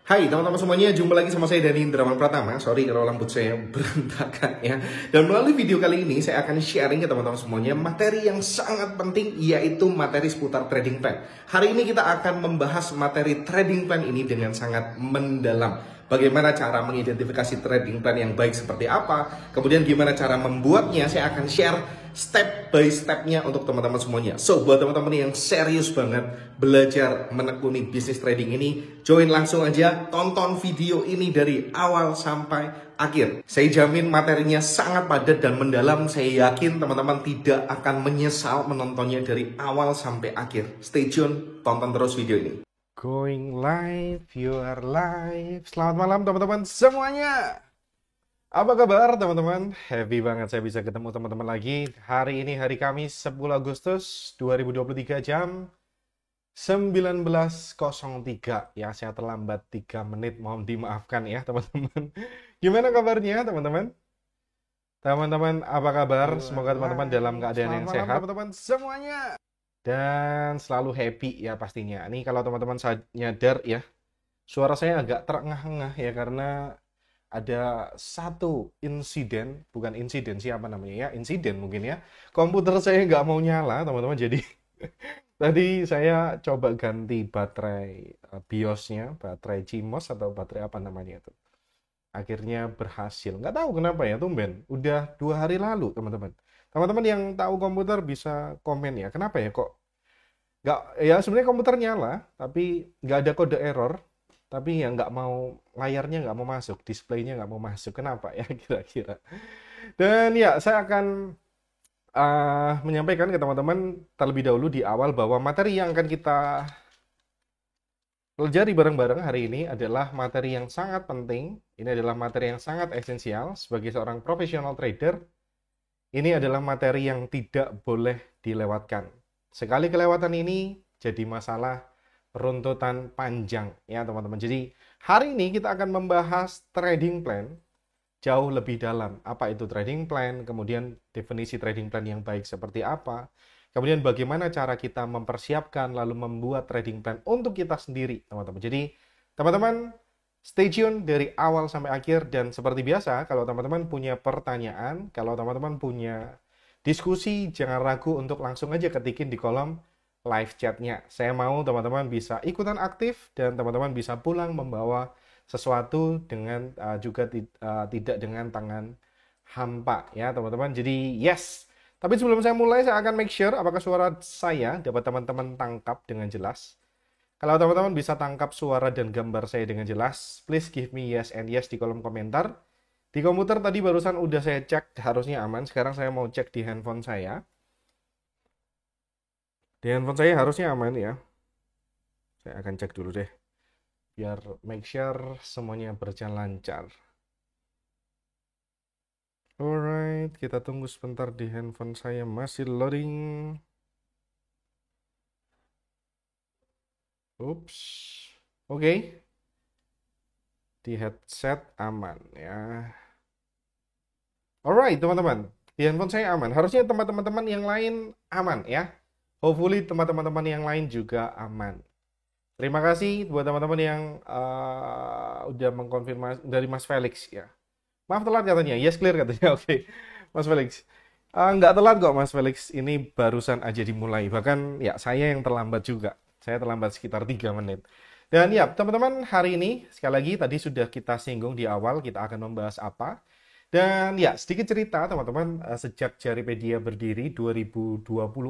Hai teman-teman semuanya, jumpa lagi sama saya Dani Indrawan Pratama. Sorry kalau rambut saya berantakan ya. Dan melalui video kali ini saya akan sharing ke teman-teman semuanya materi yang sangat penting, yaitu materi seputar trading plan. Hari ini kita akan membahas materi trading plan ini dengan sangat mendalam. Bagaimana cara mengidentifikasi trading plan yang baik seperti apa, kemudian gimana cara membuatnya, saya akan share step by stepnya untuk teman-teman semuanya. So, buat teman-teman yang serius banget belajar menekuni bisnis trading ini, join langsung aja, tonton video ini dari awal sampai akhir. Saya jamin materinya sangat padat dan mendalam. Saya yakin teman-teman tidak akan menyesal menontonnya dari awal sampai akhir. Stay tune, tonton terus video ini. Going live, you are live. Selamat malam teman-teman semuanya. Apa kabar teman-teman? Happy banget saya bisa ketemu teman-teman lagi. Hari ini hari Kamis 10 Agustus 2023 jam 19.03. Ya, saya terlambat 3 menit. Mohon dimaafkan ya teman-teman. Gimana kabarnya teman-teman? Teman-teman apa kabar? Semoga teman-teman dalam keadaan yang sehat. Teman-teman semuanya. Dan selalu happy ya pastinya. Ini kalau teman-teman nyadar ya, suara saya agak terengah-engah ya karena ada satu insiden, bukan insiden siapa namanya ya, insiden mungkin ya. Komputer saya nggak mau nyala teman-teman, jadi tadi saya coba ganti baterai BIOS-nya, baterai CMOS atau baterai apa namanya itu. Akhirnya berhasil. Nggak tahu kenapa ya, tumben. Udah 2 hari lalu teman-teman. Teman-teman yang tahu komputer bisa komen ya, kenapa ya kok nggak, ya sebenarnya komputer nyala, tapi nggak ada kode error, tapi ya nggak mau, layarnya nggak mau masuk, displaynya nggak mau masuk. Kenapa ya kira-kira? Dan ya saya akan menyampaikan ke teman-teman terlebih dahulu di awal bahwa materi yang akan kita pelajari bareng-bareng hari ini adalah materi yang sangat penting. Ini adalah materi yang sangat esensial sebagai seorang profesional trader. Ini adalah materi yang tidak boleh dilewatkan. Sekali kelewatan ini jadi masalah runtutan panjang ya teman-teman. Jadi hari ini kita akan membahas trading plan jauh lebih dalam. Apa itu trading plan, kemudian definisi trading plan yang baik seperti apa, kemudian bagaimana cara kita mempersiapkan lalu membuat trading plan untuk kita sendiri teman-teman. Jadi teman-teman stay tune dari awal sampai akhir, dan seperti biasa kalau teman-teman punya pertanyaan, kalau teman-teman punya diskusi, jangan ragu untuk langsung aja ketikin di kolom live chatnya. Saya mau teman-teman bisa ikutan aktif dan teman-teman bisa pulang membawa sesuatu dengan juga tidak dengan tangan hampa ya teman-teman. Jadi yes. Tapi sebelum saya mulai, saya akan make sure apakah suara saya dapat teman-teman tangkap dengan jelas. Kalau teman-teman bisa tangkap suara dan gambar saya dengan jelas, please give me yes and yes di kolom komentar. Di komputer tadi barusan udah saya cek, harusnya aman. Sekarang saya mau cek di handphone saya. Di handphone saya harusnya aman ya. Saya akan cek dulu deh, biar make sure semuanya berjalan lancar. Alright, kita tunggu sebentar, di handphone saya masih loading. Ups, oke. Di headset aman ya. Alright teman-teman, di handphone saya aman. Harusnya teman-teman yang lain aman ya. Hopefully teman-teman yang lain juga aman. Terima kasih buat teman-teman yang udah mengkonfirmasi dari Mas Felix ya. Maaf telat katanya, yes clear katanya. Oke, Mas Felix. Nggak telat kok Mas Felix, ini barusan aja dimulai. Bahkan ya saya yang terlambat juga. Saya terlambat sekitar 3 menit. Dan ya teman-teman, hari ini sekali lagi tadi sudah kita singgung di awal, kita akan membahas apa. Dan ya sedikit cerita teman-teman, sejak Jaripedia berdiri 2020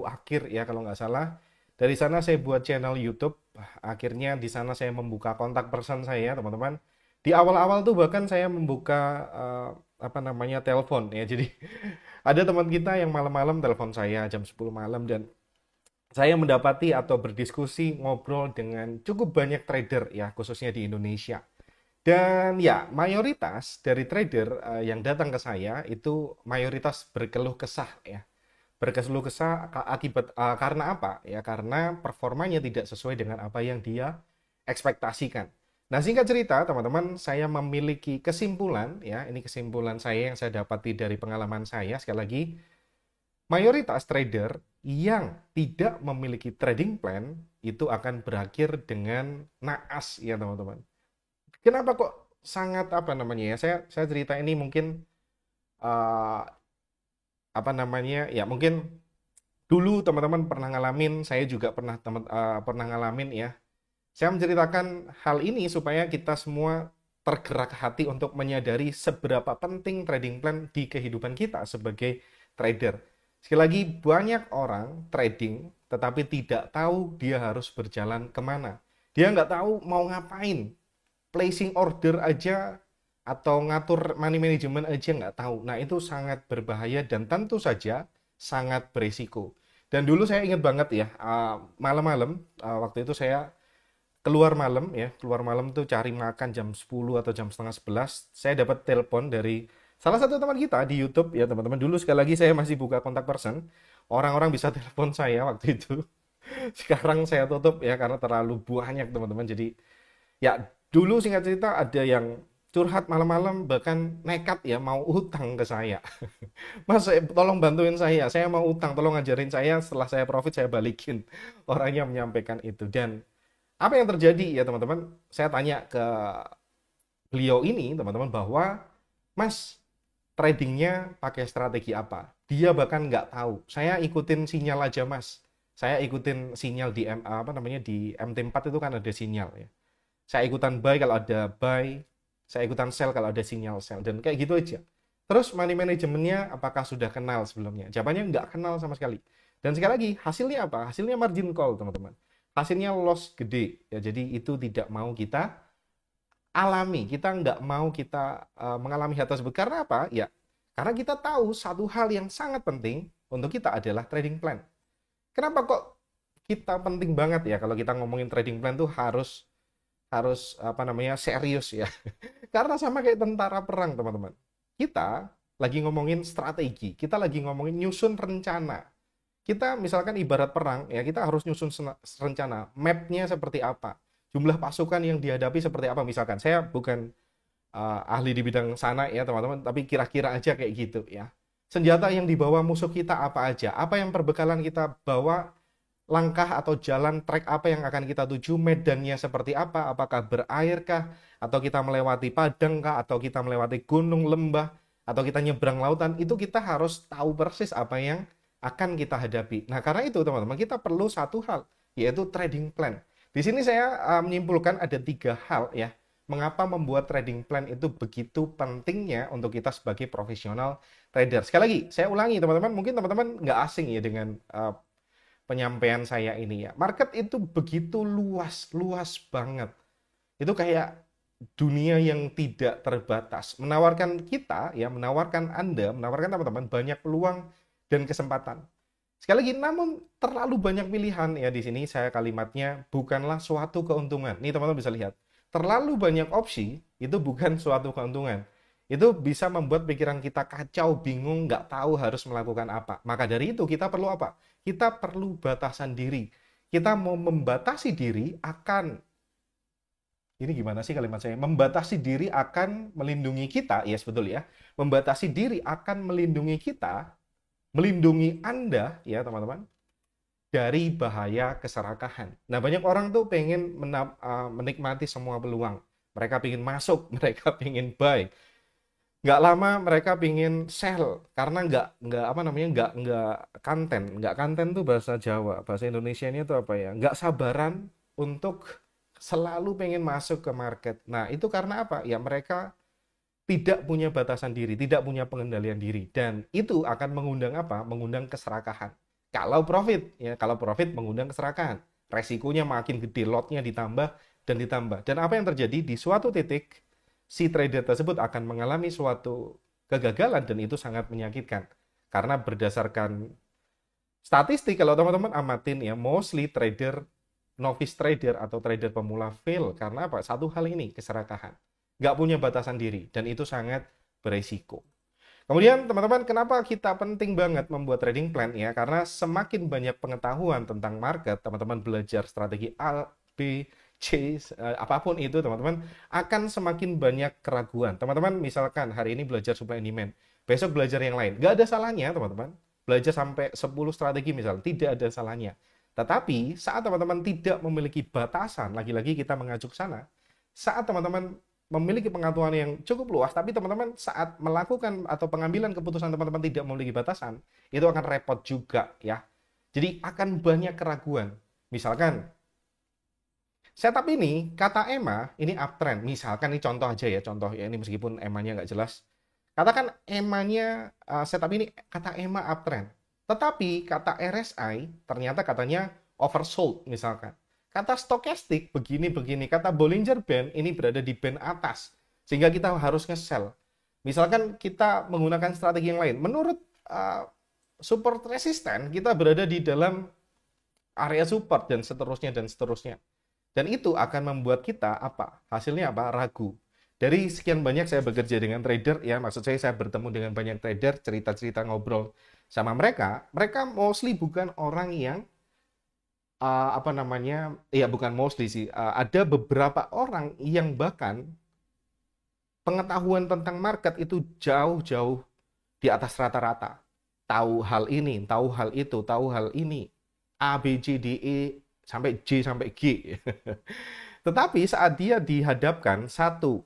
akhir ya kalau nggak salah. Dari sana saya buat channel YouTube. Akhirnya di sana saya membuka kontak person saya teman-teman. Di awal-awal tuh bahkan saya membuka apa namanya telepon ya. Jadi ada teman kita yang malam-malam telepon saya jam 10 malam, dan saya mendapati atau berdiskusi ngobrol dengan cukup banyak trader ya, khususnya di Indonesia. Dan ya mayoritas dari trader yang datang ke saya itu mayoritas berkeluh kesah ya. Berkeluh kesah akibat karena apa? Ya karena performanya tidak sesuai dengan apa yang dia ekspektasikan. Nah, singkat cerita, teman-teman, saya memiliki kesimpulan ya, ini kesimpulan saya yang saya dapati dari pengalaman saya. Sekali lagi, mayoritas trader yang tidak memiliki trading plan itu akan berakhir dengan naas ya, teman-teman. Kenapa kok sangat apa namanya ya? Saya cerita ini mungkin eh, apa namanya ya? Mungkin dulu teman-teman pernah ngalamin, saya juga pernah ngalamin ya. Saya menceritakan hal ini supaya kita semua tergerak hati untuk menyadari seberapa penting trading plan di kehidupan kita sebagai trader. Sekali lagi, banyak orang trading tetapi tidak tahu dia harus berjalan kemana. Dia nggak tahu mau ngapain. Placing order aja atau ngatur money management aja nggak tahu. Nah, itu sangat berbahaya dan tentu saja sangat berisiko. Dan dulu saya ingat banget ya, malam-malam, waktu itu saya keluar malam ya, keluar malam tuh cari makan jam 10 atau jam setengah 11, saya dapat telepon dari salah satu teman kita di YouTube ya teman-teman. Dulu sekali lagi saya masih buka kontak person, orang-orang bisa telepon saya waktu itu. Sekarang saya tutup ya karena terlalu banyak teman-teman. Jadi ya dulu singkat cerita ada yang curhat malam-malam bahkan nekat ya mau utang ke saya. Mas, tolong bantuin saya mau utang, tolong ngajarin saya, setelah saya profit saya balikin. Orangnya menyampaikan itu. Dan apa yang terjadi ya teman-teman? Saya tanya ke beliau ini teman-teman bahwa Mas tradingnya pakai strategi apa? Dia bahkan nggak tahu. Saya ikutin sinyal aja Mas. Saya ikutin sinyal di apa namanya di MT4 itu kan ada sinyal ya. Saya ikutan buy kalau ada buy, saya ikutan sell kalau ada sinyal sell dan kayak gitu aja. Terus money manajemennya apakah sudah kenal sebelumnya? Jawabannya nggak kenal sama sekali. Dan sekali lagi hasilnya apa? Hasilnya margin call teman-teman. Hasilnya loss gede ya. Jadi itu tidak mau kita alami. Kita nggak mau kita mengalami hal tersebut. Karena apa? Ya karena kita tahu satu hal yang sangat penting untuk kita adalah trading plan. Kenapa kok kita penting banget ya kalau kita ngomongin trading plan tuh harus harus apa namanya serius ya. Karena sama kayak tentara perang teman-teman. Kita lagi ngomongin strategi, kita lagi ngomongin nyusun rencana. Kita misalkan ibarat perang ya, kita harus nyusun rencana, mapnya seperti apa, jumlah pasukan yang dihadapi seperti apa. Misalkan saya bukan ahli di bidang sana ya teman-teman, tapi kira-kira aja kayak gitu ya. Senjata yang dibawa musuh kita apa aja, apa yang perbekalan kita bawa, langkah atau jalan trek apa yang akan kita tuju, medannya seperti apa, apakah berairkah, atau kita melewati padang kah, atau kita melewati gunung, lembah, atau kita nyebrang lautan, itu kita harus tahu persis apa yang akan kita hadapi. Nah, karena itu teman-teman, kita perlu satu hal, yaitu trading plan. Di sini saya menyimpulkan ada 3 hal ya, mengapa membuat trading plan itu begitu pentingnya untuk kita sebagai profesional trader. Sekali lagi, saya ulangi teman-teman, mungkin teman-teman nggak asing ya dengan penyampaian saya ini ya. Market itu begitu luas, luas banget. Itu kayak dunia yang tidak terbatas. Menawarkan kita ya, menawarkan Anda, menawarkan teman-teman banyak peluang dan kesempatan. Sekali lagi, namun terlalu banyak pilihan ya di sini saya kalimatnya bukanlah suatu keuntungan. Nih teman-teman bisa lihat. Terlalu banyak opsi itu bukan suatu keuntungan. Itu bisa membuat pikiran kita kacau, bingung, nggak tahu harus melakukan apa. Maka dari itu kita perlu apa? Kita perlu batasan diri. Kita mau membatasi diri akan, ini gimana sih kalimat saya? Membatasi diri akan melindungi kita, yes betul ya. Membatasi diri akan melindungi kita, melindungi Anda ya teman-teman, dari bahaya keserakahan. Nah banyak orang tuh pengen menikmati semua peluang. Mereka pengen masuk, mereka pengen buy, nggak lama mereka pingin sell karena nggak apa namanya nggak konten tuh bahasa Jawa, bahasa Indonesia ini tuh apa ya, nggak sabaran untuk selalu pengen masuk ke market. Nah itu karena apa ya, mereka tidak punya batasan diri, tidak punya pengendalian diri, dan itu akan mengundang apa, mengundang keserakahan. Kalau profit mengundang keserakahan, resikonya makin gede, lotnya ditambah dan ditambah, dan apa yang terjadi di suatu titik si trader tersebut akan mengalami suatu kegagalan dan itu sangat menyakitkan. Karena berdasarkan statistik kalau teman-teman amatin ya, mostly trader, novice trader atau trader pemula fail karena apa? Satu hal ini, keserakahan. Nggak punya batasan diri dan itu sangat beresiko. Kemudian teman-teman, kenapa kita penting banget membuat trading plan ya? Karena semakin banyak pengetahuan tentang market, teman-teman belajar strategi A, B, C, apapun itu teman-teman, akan semakin banyak keraguan. Teman-teman misalkan hari ini belajar supply and demand, besok belajar yang lain. Nggak ada salahnya teman-teman. Belajar sampai 10 strategi misalnya, tidak ada salahnya. Tetapi saat teman-teman tidak memiliki batasan, lagi-lagi kita mengacu ke sana, saat teman-teman memiliki pengetahuan yang cukup luas, tapi teman-teman saat melakukan atau pengambilan keputusan teman-teman tidak memiliki batasan, itu akan repot juga ya. Jadi akan banyak keraguan. Misalkan setup ini, kata EMA, ini uptrend. Misalkan ini contoh aja ya, contoh ya ini meskipun EMA-nya nggak jelas. Katakan EMA-nya, setup ini kata EMA uptrend. Tetapi kata RSI ternyata katanya oversold misalkan. Kata stokastik begini-begini, kata Bollinger Band ini berada di band atas. Sehingga kita harus nge-sell. Misalkan kita menggunakan strategi yang lain. Menurut support resisten, kita berada di dalam area support dan seterusnya dan seterusnya. Dan itu akan membuat kita apa? Hasilnya apa? Ragu. Dari sekian banyak saya bekerja dengan trader, ya maksud saya bertemu dengan banyak trader, cerita-cerita ngobrol sama mereka, mereka mostly bukan orang yang apa namanya, ya bukan mostly sih, ada beberapa orang yang bahkan pengetahuan tentang market itu jauh-jauh di atas rata-rata. Tahu hal ini, tahu hal itu, tahu hal ini, A, B, C, D, E, sampai J, sampai G. Tetapi saat dia dihadapkan satu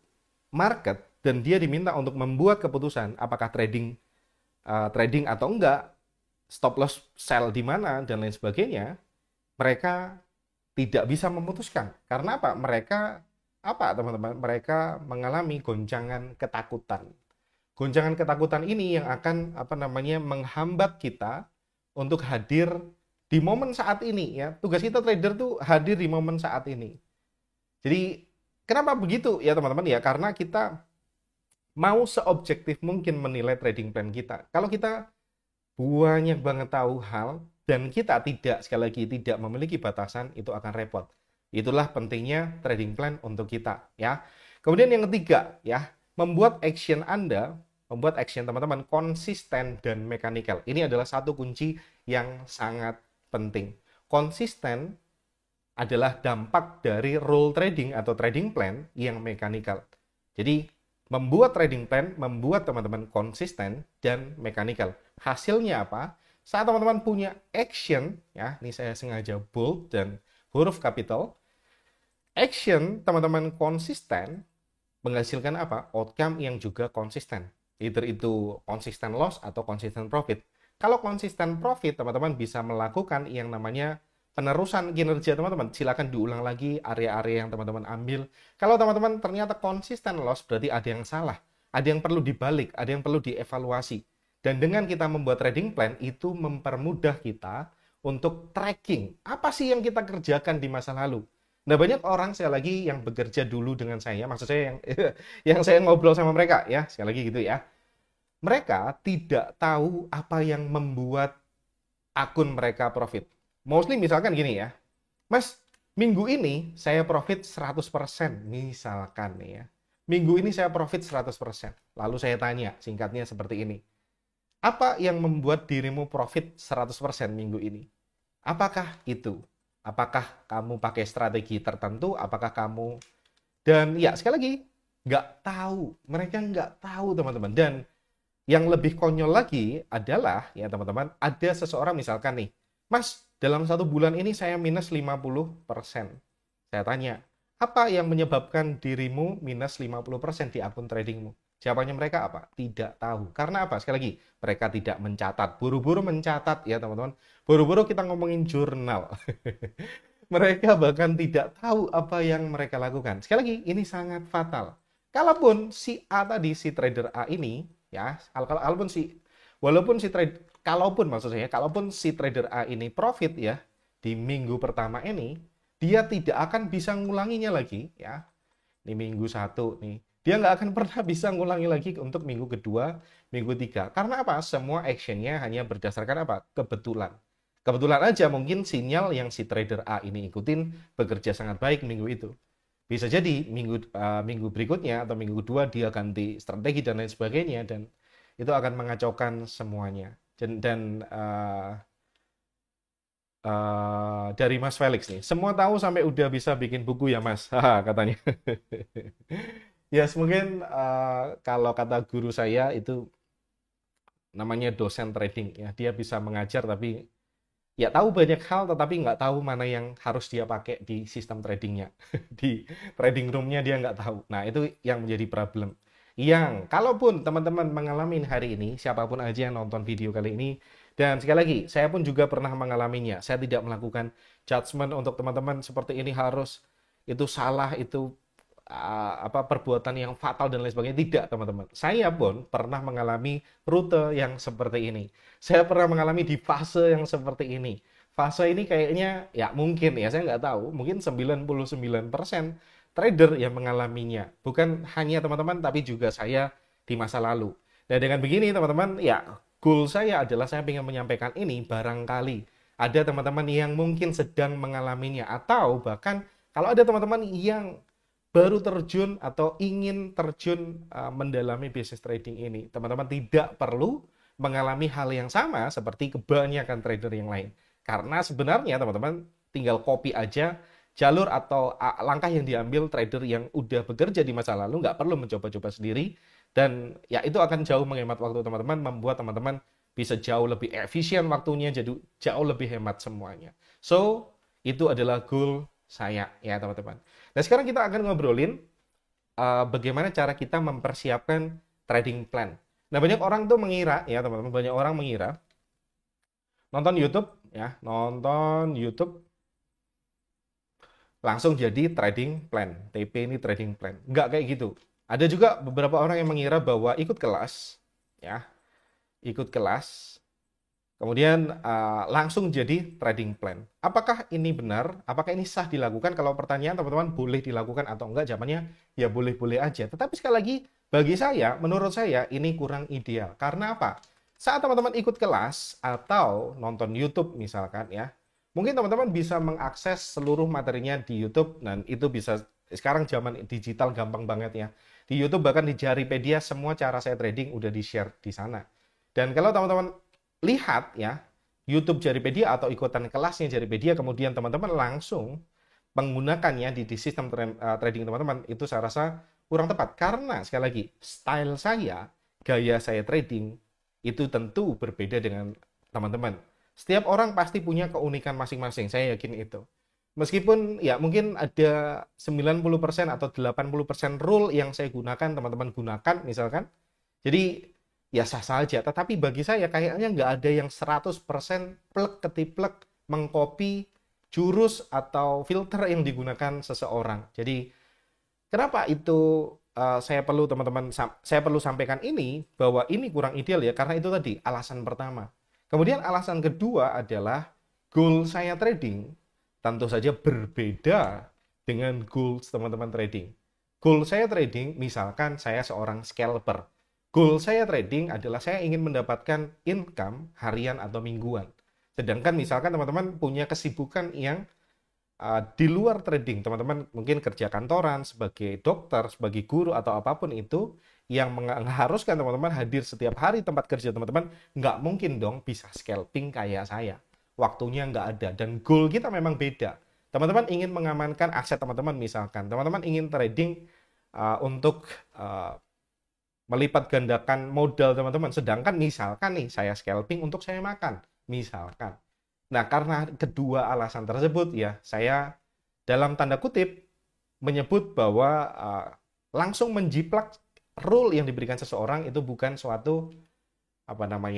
market dan dia diminta untuk membuat keputusan apakah trading atau enggak, stop loss sell di mana dan lain sebagainya, mereka tidak bisa memutuskan. Karena apa? Mereka teman-teman? Mereka mengalami goncangan ketakutan. Goncangan ketakutan ini yang akan menghambat kita untuk hadir di momen saat ini ya. Tugas kita trader tuh hadir di momen saat ini. Jadi kenapa begitu ya teman-teman ya? Karena kita mau seobjektif mungkin menilai trading plan kita. Kalau kita banyak banget tahu hal dan kita sekali lagi tidak memiliki batasan, itu akan repot. Itulah pentingnya trading plan untuk kita ya. Kemudian yang ketiga ya, membuat action teman-teman konsisten dan mekanikal. Ini adalah satu kunci yang sangat penting. Konsisten adalah dampak dari rule trading atau trading plan yang mekanikal. Jadi membuat trading plan membuat teman-teman konsisten dan mekanikal. Hasilnya apa? Saat teman-teman punya action, ya, ini saya sengaja bold dan huruf kapital. Action teman-teman konsisten menghasilkan apa? Outcome yang juga konsisten. Either itu konsisten loss atau konsisten profit. Kalau konsisten profit, teman-teman bisa melakukan yang namanya penerusan kinerja teman-teman. Silakan diulang lagi area-area yang teman-teman ambil. Kalau teman-teman ternyata konsisten loss, berarti ada yang salah. Ada yang perlu dibalik, ada yang perlu dievaluasi. Dan dengan kita membuat trading plan, itu mempermudah kita untuk tracking. Apa sih yang kita kerjakan di masa lalu? Nah, banyak orang sekali lagi yang bekerja dulu dengan saya, maksud saya yang yang saya ngobrol sama mereka ya, sekali lagi gitu ya. Mereka tidak tahu apa yang membuat akun mereka profit. Mostly misalkan gini ya, Mas, minggu ini saya profit 100%, misalkan nih ya. Minggu ini saya profit 100%. Lalu saya tanya, singkatnya seperti ini. Apa yang membuat dirimu profit 100% minggu ini? Apakah itu? Apakah kamu pakai strategi tertentu? Apakah kamu... Dan ya, sekali lagi, nggak tahu. Mereka nggak tahu, teman-teman. Dan yang lebih konyol lagi adalah, ya teman-teman, ada seseorang misalkan nih, Mas, dalam 1 bulan ini saya minus 50%. Saya tanya, apa yang menyebabkan dirimu minus 50% di akun tradingmu? Jawabannya mereka apa? Tidak tahu. Karena apa? Sekali lagi, mereka tidak mencatat. Buru-buru mencatat ya teman-teman. Buru-buru kita ngomongin jurnal. Mereka bahkan tidak tahu apa yang mereka lakukan. Sekali lagi, ini sangat fatal. Kalaupun si A tadi, si trader A ini, ya, kalaupun si trader A ini profit ya, di minggu pertama ini, dia tidak akan bisa ngulanginya lagi ya. Ini minggu 1 nih. Dia nggak akan pernah bisa ngulangi lagi untuk minggu kedua, minggu 3. Karena apa? Semua actionnya hanya berdasarkan apa? Kebetulan. Kebetulan aja mungkin sinyal yang si trader A ini ikutin bekerja sangat baik minggu itu. Bisa jadi minggu berikutnya atau minggu kedua dia ganti strategi dan lain sebagainya, dan itu akan mengacaukan semuanya. Dan dari Mas Felix nih, semua tahu sampai udah bisa bikin buku ya Mas, katanya. Ya, mungkin kalau kata guru saya itu namanya dosen trading ya. Dia bisa mengajar tapi ya tahu banyak hal tetapi nggak tahu mana yang harus dia pakai di sistem tradingnya. Di trading roomnya dia nggak tahu. Nah, itu yang menjadi problem. Yang kalaupun teman-teman mengalami hari ini, siapapun aja yang nonton video kali ini, dan sekali lagi, saya pun juga pernah mengalaminya. Saya tidak melakukan judgement untuk teman-teman seperti ini harus, itu salah, itu perbuatan yang fatal dan lain sebagainya. Tidak, teman-teman. Saya pun pernah mengalami rute yang seperti ini. Saya pernah mengalami di fase yang seperti ini. Fase ini kayaknya ya mungkin ya saya nggak tahu, mungkin 99% trader yang mengalaminya. Bukan hanya teman-teman tapi juga saya di masa lalu. Nah, dengan begini teman-teman, ya goal saya adalah saya ingin menyampaikan ini barangkali ada teman-teman yang mungkin sedang mengalaminya atau bahkan kalau ada teman-teman yang baru terjun atau ingin terjun mendalami bisnis trading ini, teman-teman tidak perlu mengalami hal yang sama seperti kebanyakan trader yang lain. Karena sebenarnya teman-teman tinggal copy aja jalur atau langkah yang diambil trader yang udah bekerja di masa lalu, nggak perlu mencoba-coba sendiri, dan ya itu akan jauh menghemat waktu teman-teman, membuat teman-teman bisa jauh lebih efisien waktunya, jadi jauh lebih hemat semuanya. So, itu adalah goal saya ya teman-teman. Nah, sekarang kita akan ngobrolin bagaimana cara kita mempersiapkan trading plan. Nah, banyak orang tuh mengira ya teman-teman, banyak orang mengira nonton YouTube ya, nonton YouTube langsung jadi trading plan. TP ini trading plan. Nggak kayak gitu. Ada juga beberapa orang yang mengira bahwa ikut kelas ya, ikut kelas kemudian langsung jadi trading plan. Apakah ini benar? Apakah ini sah dilakukan? Kalau pertanyaan teman-teman boleh dilakukan atau enggak? Jawabannya ya boleh-boleh aja. Tetapi sekali lagi, bagi saya, menurut saya ini kurang ideal. Karena apa? Saat teman-teman ikut kelas atau nonton YouTube misalkan ya, mungkin teman-teman bisa mengakses seluruh materinya di YouTube dan itu bisa sekarang zaman digital gampang banget ya. Di YouTube bahkan di Jaripedia semua cara saya trading udah di-share di sana. Dan kalau teman-teman lihat ya YouTube Jaripedia atau ikutan kelasnya Jaripedia kemudian teman-teman langsung menggunakannya di sistem trading teman-teman, itu saya rasa kurang tepat karena sekali lagi style saya, gaya saya trading itu tentu berbeda dengan teman-teman. Setiap orang pasti punya keunikan masing-masing, saya yakin itu. Meskipun ya mungkin ada 90% atau 80% rule yang saya gunakan, teman-teman gunakan misalkan. Jadi ya sah saja. Tetapi bagi saya kayaknya nggak ada yang 100% plek ketiplek mengcopy jurus atau filter yang digunakan seseorang. Jadi kenapa itu saya perlu teman-teman saya perlu sampaikan ini bahwa ini kurang ideal ya karena itu tadi alasan pertama. Kemudian alasan kedua adalah goal saya trading tentu saja berbeda dengan goals teman-teman trading. Goal saya trading misalkan saya seorang scalper. Goal saya trading adalah saya ingin mendapatkan income harian atau mingguan. Sedangkan misalkan teman-teman punya kesibukan yang di luar trading, teman-teman mungkin kerja kantoran, sebagai dokter, sebagai guru, atau apapun itu, yang mengharuskan teman-teman hadir setiap hari tempat kerja teman-teman, nggak mungkin dong bisa scalping kayak saya. Waktunya nggak ada, dan goal kita memang beda. Teman-teman ingin mengamankan aset teman-teman, misalkan. Teman-teman ingin trading untuk melipat gandakan modal teman-teman. Sedangkan misalkan nih, saya scalping untuk saya makan, misalkan. Nah, karena kedua alasan tersebut ya, saya dalam tanda kutip menyebut bahwa langsung menjiplak rule yang diberikan seseorang itu bukan suatu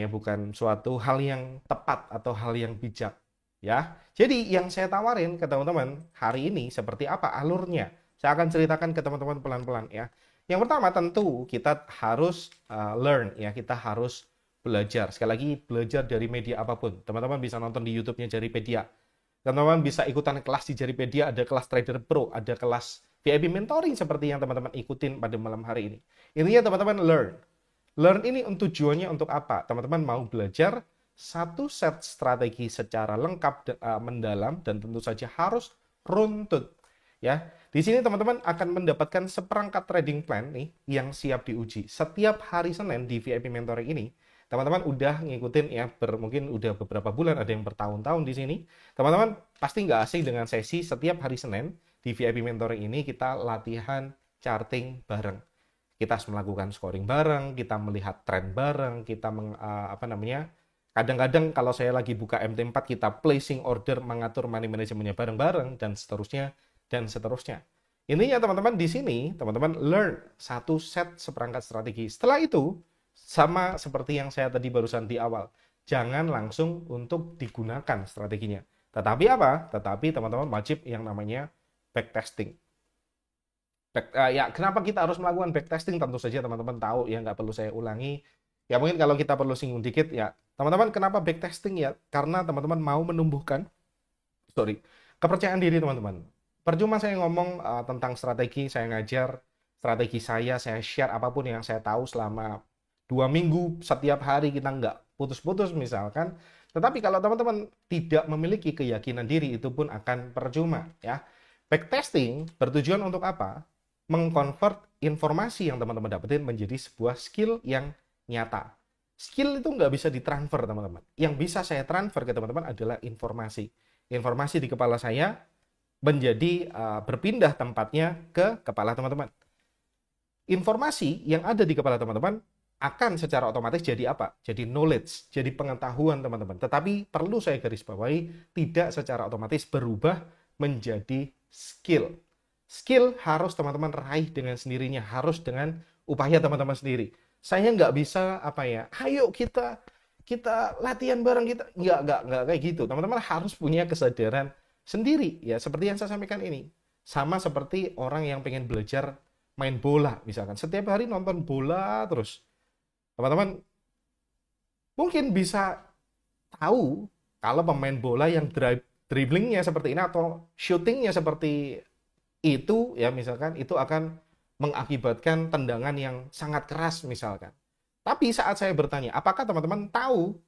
bukan suatu hal yang tepat atau hal yang bijak ya. Jadi yang saya tawarin ke teman-teman hari ini seperti apa alurnya. Saya akan ceritakan ke teman-teman pelan-pelan ya. Yang pertama tentu kita harus learn ya, kita harus belajar. Sekali lagi belajar dari media apapun. Teman-teman bisa nonton di YouTube-nya Jaripedia. Teman-teman bisa ikutan kelas di Jaripedia, ada kelas Trader Pro, ada kelas VIP mentoring seperti yang teman-teman ikutin pada malam hari ini. Intinya teman-teman learn. Learn ini tujuannya untuk apa? Teman-teman mau belajar satu set strategi secara lengkap mendalam dan tentu saja harus runtut. Ya, di sini teman-teman akan mendapatkan seperangkat trading plan nih yang siap diuji. Setiap hari Senin di VIP mentoring ini teman-teman udah ngikutin ya, mungkin udah beberapa bulan, ada yang bertahun-tahun di sini. Teman-teman pasti nggak asing dengan sesi setiap hari Senin di VIP Mentoring ini kita latihan charting bareng. Kita melakukan scoring bareng, kita melihat tren bareng, kita Kadang-kadang kalau saya lagi buka MT4, kita placing order, mengatur money manajemennya bareng-bareng, dan seterusnya, dan seterusnya. Intinya teman-teman di sini, teman-teman learn satu set seperangkat strategi. Setelah itu, sama seperti yang saya tadi barusan di awal, jangan langsung untuk digunakan strateginya. Tetapi apa? Tetapi teman-teman wajib yang namanya backtesting. Ya, kenapa kita harus melakukan backtesting? Tentu saja teman-teman tahu, ya nggak perlu saya ulangi. Ya mungkin kalau kita perlu singgung dikit, ya teman-teman kenapa backtesting ya? Karena teman-teman mau menumbuhkan, kepercayaan diri teman-teman. Percuma saya ngomong tentang strategi, saya ngajar strategi saya share apapun yang saya tahu selama 2 minggu, setiap hari kita nggak putus-putus misalkan. Tetapi kalau teman-teman tidak memiliki keyakinan diri, itu pun akan percuma ya. Backtesting bertujuan untuk apa? Mengkonvert informasi yang teman-teman dapetin menjadi sebuah skill yang nyata. Skill itu nggak bisa ditransfer teman-teman. Yang bisa saya transfer ke teman-teman adalah informasi. Informasi di kepala saya menjadi berpindah tempatnya ke kepala teman-teman. Informasi yang ada di kepala teman-teman akan secara otomatis jadi apa? Jadi knowledge, jadi pengetahuan teman-teman. Tetapi perlu saya garis bawahi, tidak secara otomatis berubah menjadi skill. Skill harus teman-teman raih dengan sendirinya, harus dengan upaya teman-teman sendiri. Saya nggak bisa ayo kita latihan bareng, kita nggak kayak gitu. Teman-teman harus punya kesadaran sendiri ya, seperti yang saya sampaikan ini. Sama seperti orang yang pengen belajar main bola misalkan, setiap hari nonton bola terus. Teman-teman mungkin bisa tahu kalau pemain bola yang dribblingnya seperti ini atau shootingnya seperti itu ya misalkan, itu akan mengakibatkan tendangan yang sangat keras misalkan. Tapi saat saya bertanya, apakah teman-teman tahu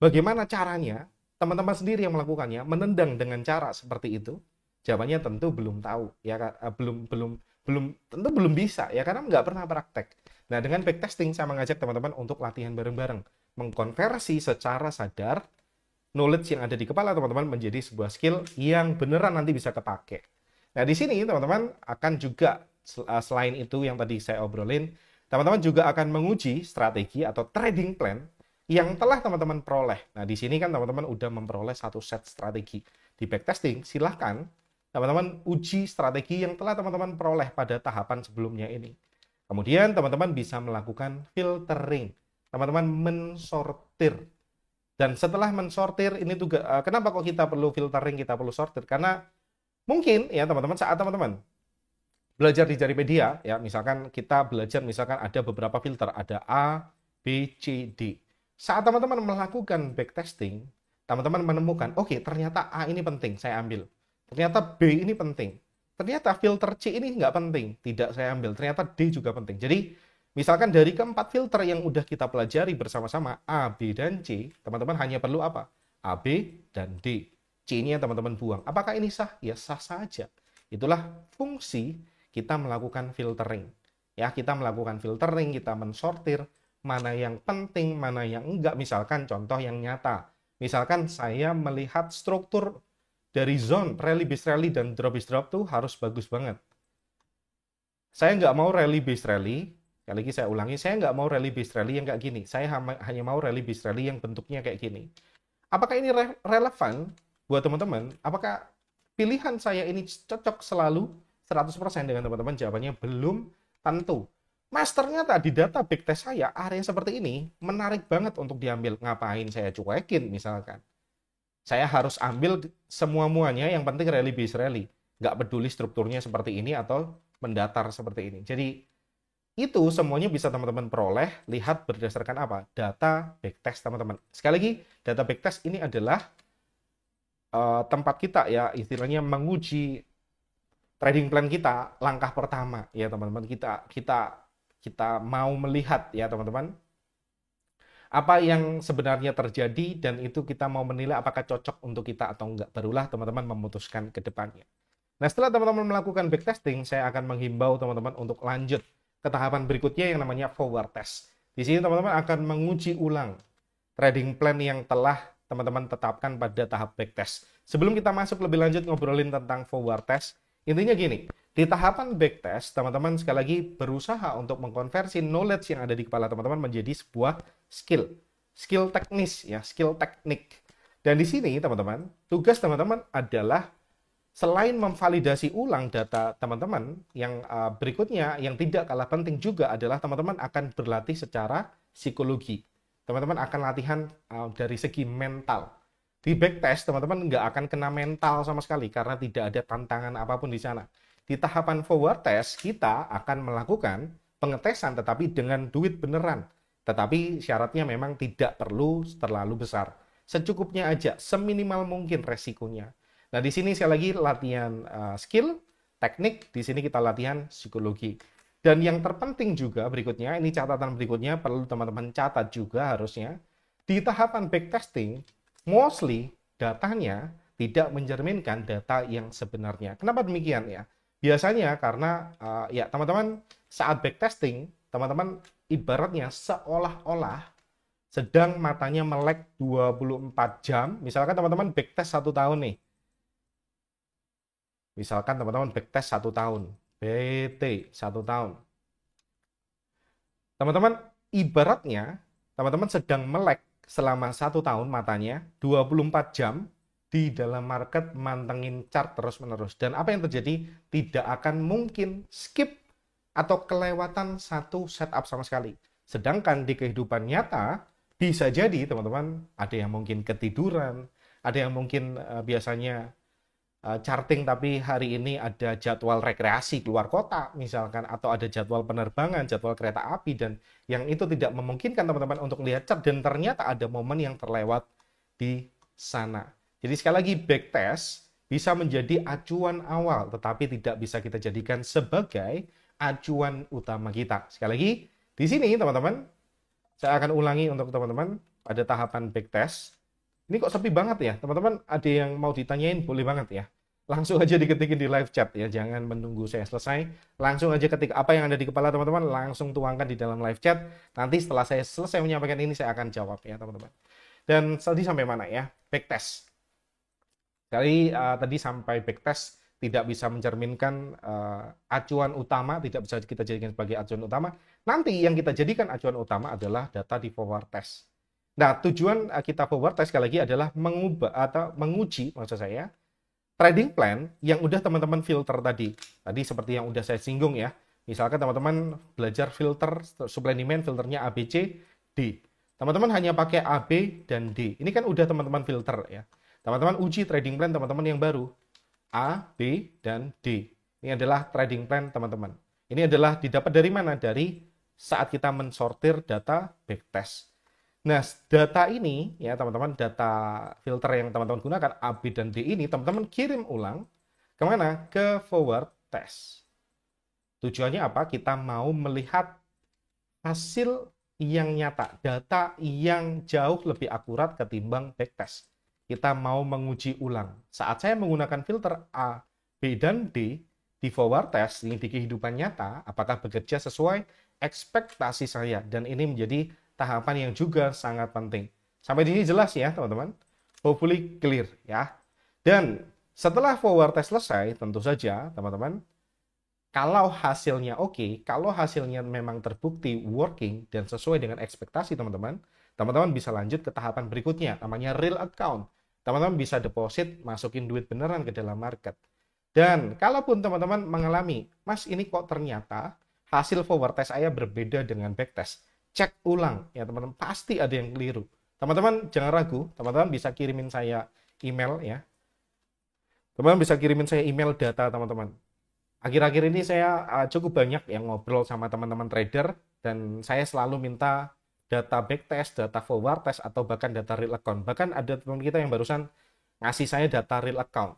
bagaimana caranya teman-teman sendiri yang melakukannya menendang dengan cara seperti itu? Jawabannya tentu belum tahu ya, tentu belum bisa ya, karena nggak pernah praktek. Nah, dengan backtesting saya mengajak teman-teman untuk latihan bareng-bareng, mengkonversi secara sadar knowledge yang ada di kepala teman-teman menjadi sebuah skill yang beneran nanti bisa kepake. Nah, di sini teman-teman akan juga selain itu yang tadi saya obrolin, teman-teman juga akan menguji strategi atau trading plan yang telah teman-teman peroleh. Nah, di sini kan teman-teman udah memperoleh satu set strategi. Di backtesting, silahkan teman-teman uji strategi yang telah teman-teman peroleh pada tahapan sebelumnya ini. Kemudian teman-teman bisa melakukan filtering. Teman-teman mensortir. Dan setelah mensortir, ini juga kenapa kok kita perlu filtering, kita perlu sortir? Karena mungkin ya teman-teman, saat teman-teman belajar di Jaripedia ya, misalkan kita belajar misalkan ada beberapa filter, ada A, B, C, D. Saat teman-teman melakukan backtesting, teman-teman menemukan, oke, ternyata A ini penting, saya ambil. Ternyata B ini penting. Ternyata filter C ini nggak penting, tidak saya ambil. Ternyata D juga penting. Jadi misalkan dari keempat filter yang udah kita pelajari bersama-sama, A, B, dan C, teman-teman hanya perlu apa? A, B, dan D. C-nya teman-teman buang. Apakah ini sah? Ya sah saja. Itulah fungsi kita melakukan filtering. Ya, kita melakukan filtering, kita mensortir mana yang penting, mana yang enggak. Misalkan contoh yang nyata. Misalkan saya melihat struktur dari zone rally based rally dan drop based drop tuh harus bagus banget. Saya nggak mau rally based rally. Kali lagi saya ulangi, saya nggak mau rally based rally yang kayak gini. Saya hanya mau rally based rally yang bentuknya kayak gini. Apakah ini relevan buat teman-teman? Apakah pilihan saya ini cocok selalu 100% dengan teman-teman? Jawabannya belum tentu. Mas, ternyata di data backtest saya, area seperti ini menarik banget untuk diambil. Ngapain saya cuekin misalkan? Saya harus ambil semua-muanya, yang penting rally based rally. Nggak peduli strukturnya seperti ini atau mendatar seperti ini. Jadi itu semuanya bisa teman-teman peroleh, lihat berdasarkan apa? Data backtest teman-teman. Sekali lagi, data backtest ini adalah tempat kita ya, istilahnya menguji trading plan kita, langkah pertama ya teman-teman. Kita mau melihat ya teman-teman, apa yang sebenarnya terjadi, dan itu kita mau menilai apakah cocok untuk kita atau enggak. Barulah teman-teman memutuskan ke depannya. Nah, setelah teman-teman melakukan backtesting, saya akan menghimbau teman-teman untuk lanjut ke tahapan berikutnya yang namanya forward test. Di sini teman-teman akan menguji ulang trading plan yang telah teman-teman tetapkan pada tahap backtest. Sebelum kita masuk lebih lanjut ngobrolin tentang forward test, intinya gini, di tahapan backtest, teman-teman sekali lagi berusaha untuk mengkonversi knowledge yang ada di kepala teman-teman menjadi sebuah skill. skill teknis ya, skill teknik. Dan di sini teman-teman, tugas teman-teman adalah selain memvalidasi ulang data teman-teman, yang berikutnya yang tidak kalah penting juga adalah teman-teman akan berlatih secara psikologi. Teman-teman akan latihan dari segi mental. Di backtest teman-teman nggak akan kena mental sama sekali karena tidak ada tantangan apapun di sana. Di tahapan forward test kita akan melakukan pengetesan tetapi dengan duit beneran. Tetapi syaratnya memang tidak perlu terlalu besar. Secukupnya aja, seminimal mungkin resikonya. Nah, di sini sekali lagi latihan skill, teknik, di sini kita latihan psikologi. Dan yang terpenting juga berikutnya, ini catatan berikutnya perlu teman-teman catat juga harusnya, di tahapan backtesting, mostly datanya tidak mencerminkan data yang sebenarnya. Kenapa demikian ya? Biasanya karena ya teman-teman saat backtesting, teman-teman ibaratnya seolah-olah sedang matanya melek 24 jam. Misalkan teman-teman backtest 1 tahun nih. Misalkan teman-teman backtest 1 tahun, BT 1 tahun. Teman-teman ibaratnya teman-teman sedang melek selama 1 tahun matanya 24 jam di dalam market mantengin chart terus-menerus. Dan apa yang terjadi? Tidak akan mungkin skip atau kelewatan satu setup sama sekali. Sedangkan di kehidupan nyata bisa jadi teman-teman ada yang mungkin ketiduran, ada yang mungkin biasanya charting tapi hari ini ada jadwal rekreasi keluar kota misalkan, atau ada jadwal penerbangan, jadwal kereta api, dan yang itu tidak memungkinkan teman-teman untuk lihat chart dan ternyata ada momen yang terlewat di sana. Jadi sekali lagi backtest bisa menjadi acuan awal tetapi tidak bisa kita jadikan sebagai acuan utama kita. Sekali lagi di sini teman-teman saya akan ulangi untuk teman-teman pada tahapan backtest. Ini kok sepi banget ya, teman-teman ada yang mau ditanyain boleh banget ya. Langsung aja diketikin di live chat ya, jangan menunggu saya selesai. Langsung aja ketik apa yang ada di kepala teman-teman, langsung tuangkan di dalam live chat. Nanti setelah saya selesai menyampaikan ini, saya akan jawab ya teman-teman. Dan tadi sampai mana ya? Backtest. Tadi sampai backtest tidak bisa mencerminkan acuan utama, tidak bisa kita jadikan sebagai acuan utama. Nanti yang kita jadikan acuan utama adalah data di forward test. Nah, tujuan kita forward test sekali lagi adalah mengubah atau menguji, maksud saya, trading plan yang udah teman-teman filter tadi. Tadi seperti yang udah saya singgung ya. Misalkan teman-teman belajar filter supply demand, filternya A, B, C, D. Teman-teman hanya pakai A, B, dan D. Ini kan udah teman-teman filter ya. Teman-teman uji trading plan teman-teman yang baru. A, B, dan D. Ini adalah trading plan teman-teman. Ini adalah didapat dari mana? Dari saat kita mensortir data backtest. Nah, data ini ya teman-teman, data filter yang teman-teman gunakan A, B, dan D ini teman-teman kirim ulang kemana? Ke forward test. Tujuannya apa? Kita mau melihat hasil yang nyata, data yang jauh lebih akurat ketimbang backtest. Kita mau menguji ulang. Saat saya menggunakan filter A, B, dan D di forward test ini di kehidupan nyata, apakah bekerja sesuai ekspektasi saya? Dan ini menjadi tahapan yang juga sangat penting. Sampai di sini jelas ya teman-teman? Hopefully clear ya. Dan setelah forward test selesai, tentu saja teman-teman, kalau hasilnya oke, kalau hasilnya memang terbukti working dan sesuai dengan ekspektasi teman-teman, teman-teman bisa lanjut ke tahapan berikutnya, namanya real account. Teman-teman bisa deposit, masukin duit beneran ke dalam market. Dan kalaupun teman-teman mengalami, Mas ini kok ternyata hasil forward test saya berbeda dengan backtest, cek ulang ya teman-teman, pasti ada yang keliru. Teman-teman jangan ragu, teman-teman bisa kirimin saya email ya. Teman-teman bisa kirimin saya email data teman-teman. Akhir-akhir ini saya cukup banyak yang ngobrol sama teman-teman trader dan saya selalu minta data backtest, data forward test, atau bahkan data real account. Bahkan ada teman kita yang barusan ngasih saya data real account.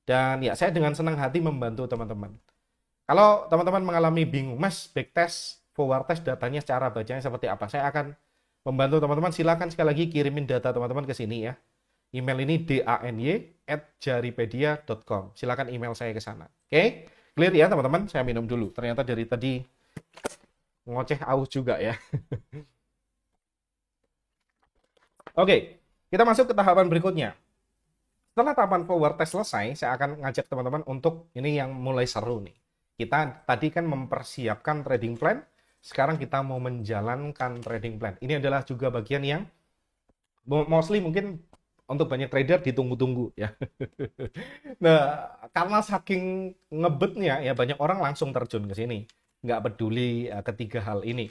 Dan ya saya dengan senang hati membantu teman-teman. Kalau teman-teman mengalami bingung, Mas backtest, forward test datanya cara bacanya seperti apa? Saya akan membantu teman-teman. Silakan sekali lagi kirimin data teman-teman ke sini ya. Email ini dany@jaripedia.com. Silakan email saya ke sana. Oke? Clear ya teman-teman? Saya minum dulu. Ternyata dari tadi ngoceh aus juga ya. Oke, kita masuk ke tahapan berikutnya. Setelah tahapan forward test selesai, saya akan ngajak teman-teman untuk ini yang mulai seru nih. Kita tadi kan mempersiapkan trading plan, sekarang kita mau menjalankan trading plan. Ini adalah juga bagian yang Mostly mungkin untuk banyak trader ditunggu-tunggu ya. Nah, karena saking ngebetnya ya banyak orang langsung terjun ke sini. Nggak peduli ketiga hal ini.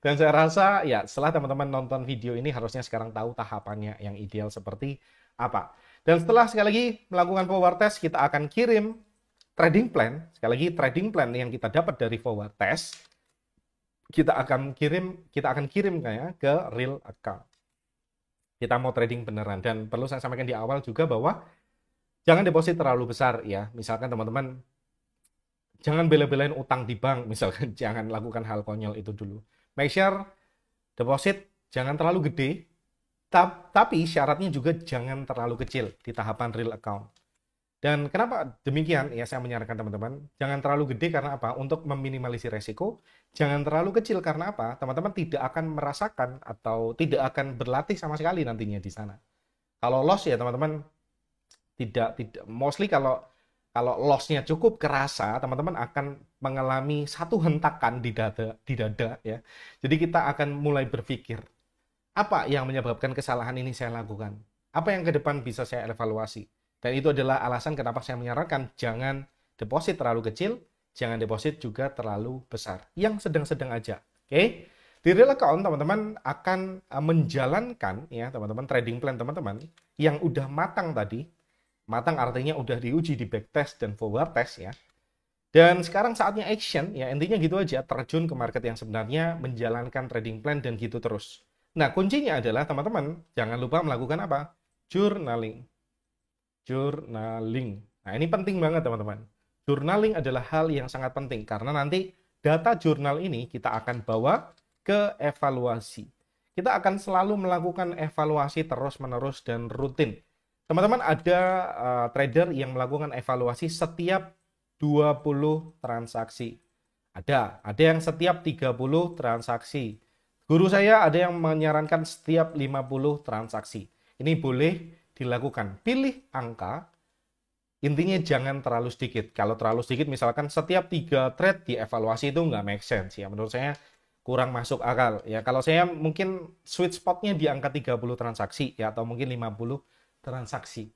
Dan saya rasa ya setelah teman-teman nonton video ini harusnya sekarang tahu tahapannya yang ideal seperti apa. Dan setelah sekali lagi melakukan forward test, kita akan kirim trading plan. Sekali lagi trading plan yang kita dapat dari forward test, kita akan kirim kayak ke real account. Kita mau trading beneran. Dan perlu saya sampaikan di awal juga bahwa jangan deposit terlalu besar ya. Misalkan teman-teman jangan bela-belain utang di bank, misalkan jangan lakukan hal konyol itu dulu. Make sure deposit jangan terlalu gede, tapi syaratnya juga jangan terlalu kecil di tahapan real account. Dan kenapa demikian? Ya saya menyarankan teman-teman, jangan terlalu gede karena apa? Untuk meminimalisir resiko. Jangan terlalu kecil karena apa? Teman-teman tidak akan merasakan atau tidak akan berlatih sama sekali nantinya di sana. Kalau loss ya teman-teman tidak mostly kalau loss-nya cukup kerasa, teman-teman akan mengalami satu hentakan di dada ya. Jadi kita akan mulai berpikir, apa yang menyebabkan kesalahan ini saya lakukan? Apa yang ke depan bisa saya evaluasi? Dan itu adalah alasan kenapa saya menyarankan jangan deposit terlalu kecil, jangan deposit juga terlalu besar. Yang sedang-sedang aja. Oke? Di real account teman-teman akan menjalankan ya teman-teman trading plan teman-teman yang udah matang tadi. Matang artinya udah diuji di backtest dan forward test ya. Dan sekarang saatnya action ya, intinya gitu aja, terjun ke market yang sebenarnya, menjalankan trading plan dan gitu terus. Nah, kuncinya adalah teman-teman jangan lupa melakukan apa? Journaling. Journaling. Nah, ini penting banget teman-teman. Journaling adalah hal yang sangat penting karena nanti data jurnal ini kita akan bawa ke evaluasi. Kita akan selalu melakukan evaluasi terus-menerus dan rutin. Teman-teman ada trader yang melakukan evaluasi setiap 20 transaksi. Ada yang setiap 30 transaksi. Guru saya ada yang menyarankan setiap 50 transaksi. Ini boleh dilakukan. Pilih angka, intinya jangan terlalu sedikit. Kalau terlalu sedikit, misalkan setiap 3 trade dievaluasi itu nggak make sense ya. Menurut saya kurang masuk akal ya. Kalau saya mungkin sweet spotnya di angka 30 transaksi ya, atau mungkin 50 transaksi.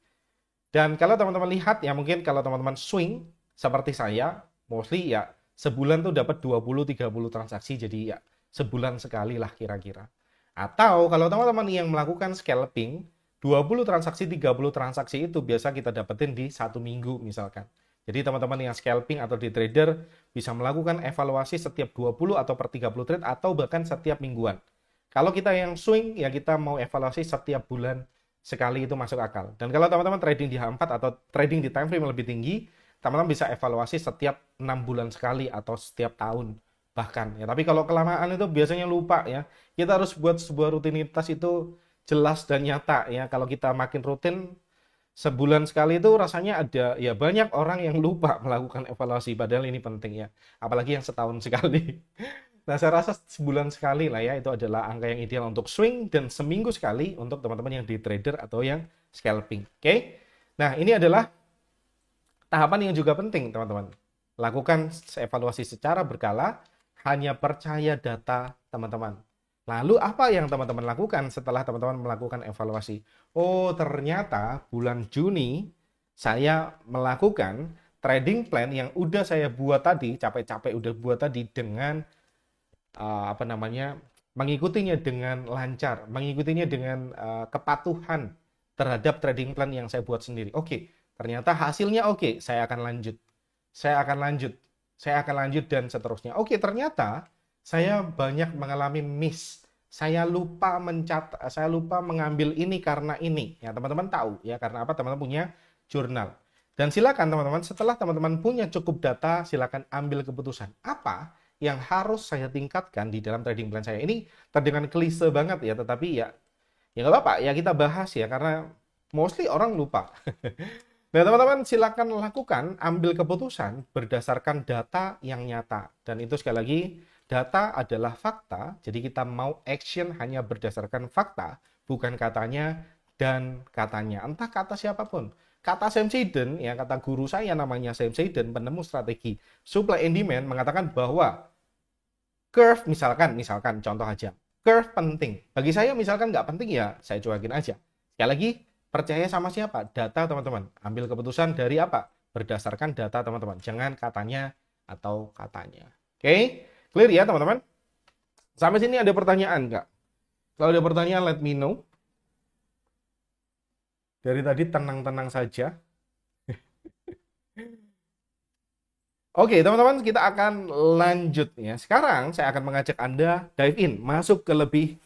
Dan kalau teman-teman lihat ya, mungkin kalau teman-teman swing seperti saya, mostly ya sebulan tuh dapat 20-30 transaksi, jadi ya sebulan sekali lah kira-kira. Atau kalau teman-teman yang melakukan scalping, 20 transaksi, 30 transaksi itu biasa kita dapetin di 1 minggu misalkan. Jadi teman-teman yang scalping atau di trader bisa melakukan evaluasi setiap 20 atau per 30 trade atau bahkan setiap mingguan. Kalau kita yang swing ya kita mau evaluasi setiap bulan sekali, itu masuk akal. Dan kalau teman-teman trading di H4 atau trading di time frame lebih tinggi, teman-teman bisa evaluasi setiap 6 bulan sekali atau setiap tahun bahkan ya. Tapi kalau kelamaan itu biasanya lupa ya. Kita harus buat sebuah rutinitas itu jelas dan nyata ya. Kalau kita makin rutin sebulan sekali itu rasanya ada ya banyak orang yang lupa melakukan evaluasi, padahal ini penting ya. Apalagi yang setahun sekali. Nah, saya rasa sebulan sekali lah ya, itu adalah angka yang ideal untuk swing, dan seminggu sekali untuk teman-teman yang di trader atau yang scalping. Oke? Nah, ini adalah tahapan yang juga penting, teman-teman. Lakukan evaluasi secara berkala, hanya percaya data teman-teman. Lalu apa yang teman-teman lakukan setelah teman-teman melakukan evaluasi? Oh, ternyata bulan Juni saya melakukan trading plan yang udah saya buat tadi, capek-capek udah buat tadi dengan mengikutinya dengan lancar, mengikutinya dengan kepatuhan terhadap trading plan yang saya buat sendiri. Oke, ternyata hasilnya oke, saya akan lanjut. Saya akan lanjut. Saya akan lanjut dan seterusnya. Oke, ternyata saya banyak mengalami miss. Saya lupa mengambil ini karena ini. Ya, teman-teman tahu ya, karena apa? Teman-teman punya jurnal. Dan silakan teman-teman, setelah teman-teman punya cukup data, silakan ambil keputusan. Apa yang harus saya tingkatkan di dalam trading plan saya? Ini terdengar klise banget ya, tetapi ya nggak apa-apa ya, kita bahas ya, karena mostly orang lupa. Nah, teman-teman silakan lakukan, ambil keputusan berdasarkan data yang nyata. Dan itu sekali lagi, data adalah fakta, jadi kita mau action hanya berdasarkan fakta, bukan katanya dan katanya. Entah kata siapapun. Kata Sam Seiden, ya kata guru saya namanya Sam Seiden, penemu strategi supply and demand, mengatakan bahwa curve, misalkan contoh aja, Curve penting. Bagi saya misalkan nggak penting ya saya cuekin aja. Sekali lagi, percaya sama siapa? Data teman-teman. Ambil keputusan dari apa? Berdasarkan data teman-teman. Jangan katanya atau katanya. Oke? Clear ya teman-teman? Sampai sini ada pertanyaan nggak? Kalau ada pertanyaan let me know. Dari tadi tenang-tenang saja. Oke, teman-teman, kita akan lanjut ya. Sekarang saya akan mengajak Anda dive in, masuk ke lebih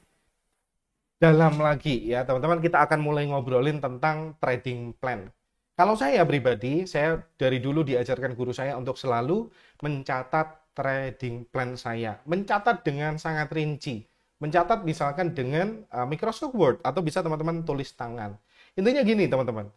dalam lagi ya, teman-teman. Kita akan mulai ngobrolin tentang trading plan. Kalau saya pribadi, saya dari dulu diajarkan guru saya untuk selalu mencatat trading plan saya. Mencatat dengan sangat rinci. Mencatat misalkan dengan Microsoft Word atau bisa teman-teman tulis tangan. Intinya gini, teman-teman.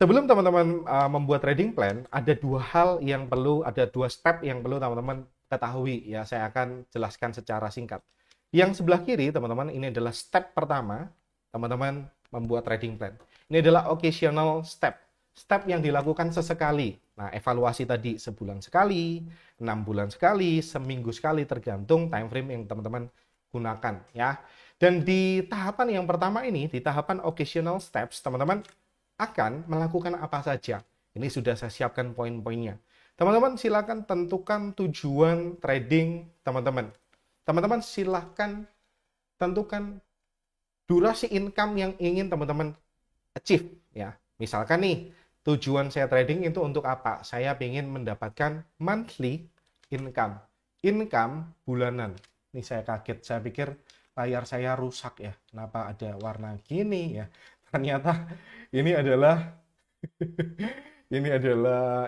Sebelum teman-teman membuat trading plan, ada ada dua step yang perlu teman-teman ketahui ya. Saya akan jelaskan secara singkat. Yang sebelah kiri, teman-teman, ini adalah step pertama, teman-teman membuat trading plan. Ini adalah occasional step, step yang dilakukan sesekali. Nah, evaluasi tadi sebulan sekali, 6 bulan sekali, seminggu sekali, tergantung time frame yang teman-teman gunakan ya. Dan di tahapan yang pertama ini, di tahapan occasional steps, teman-teman akan melakukan apa saja. Ini sudah saya siapkan poin-poinnya. Teman-teman silakan tentukan tujuan trading teman-teman. Teman-teman silakan tentukan durasi income yang ingin teman-teman achieve ya. Misalkan nih, tujuan saya trading itu untuk apa? Saya ingin mendapatkan monthly income. Income bulanan. Ini saya kaget, saya pikir layar saya rusak ya. Kenapa ada warna gini ya? Ternyata ini adalah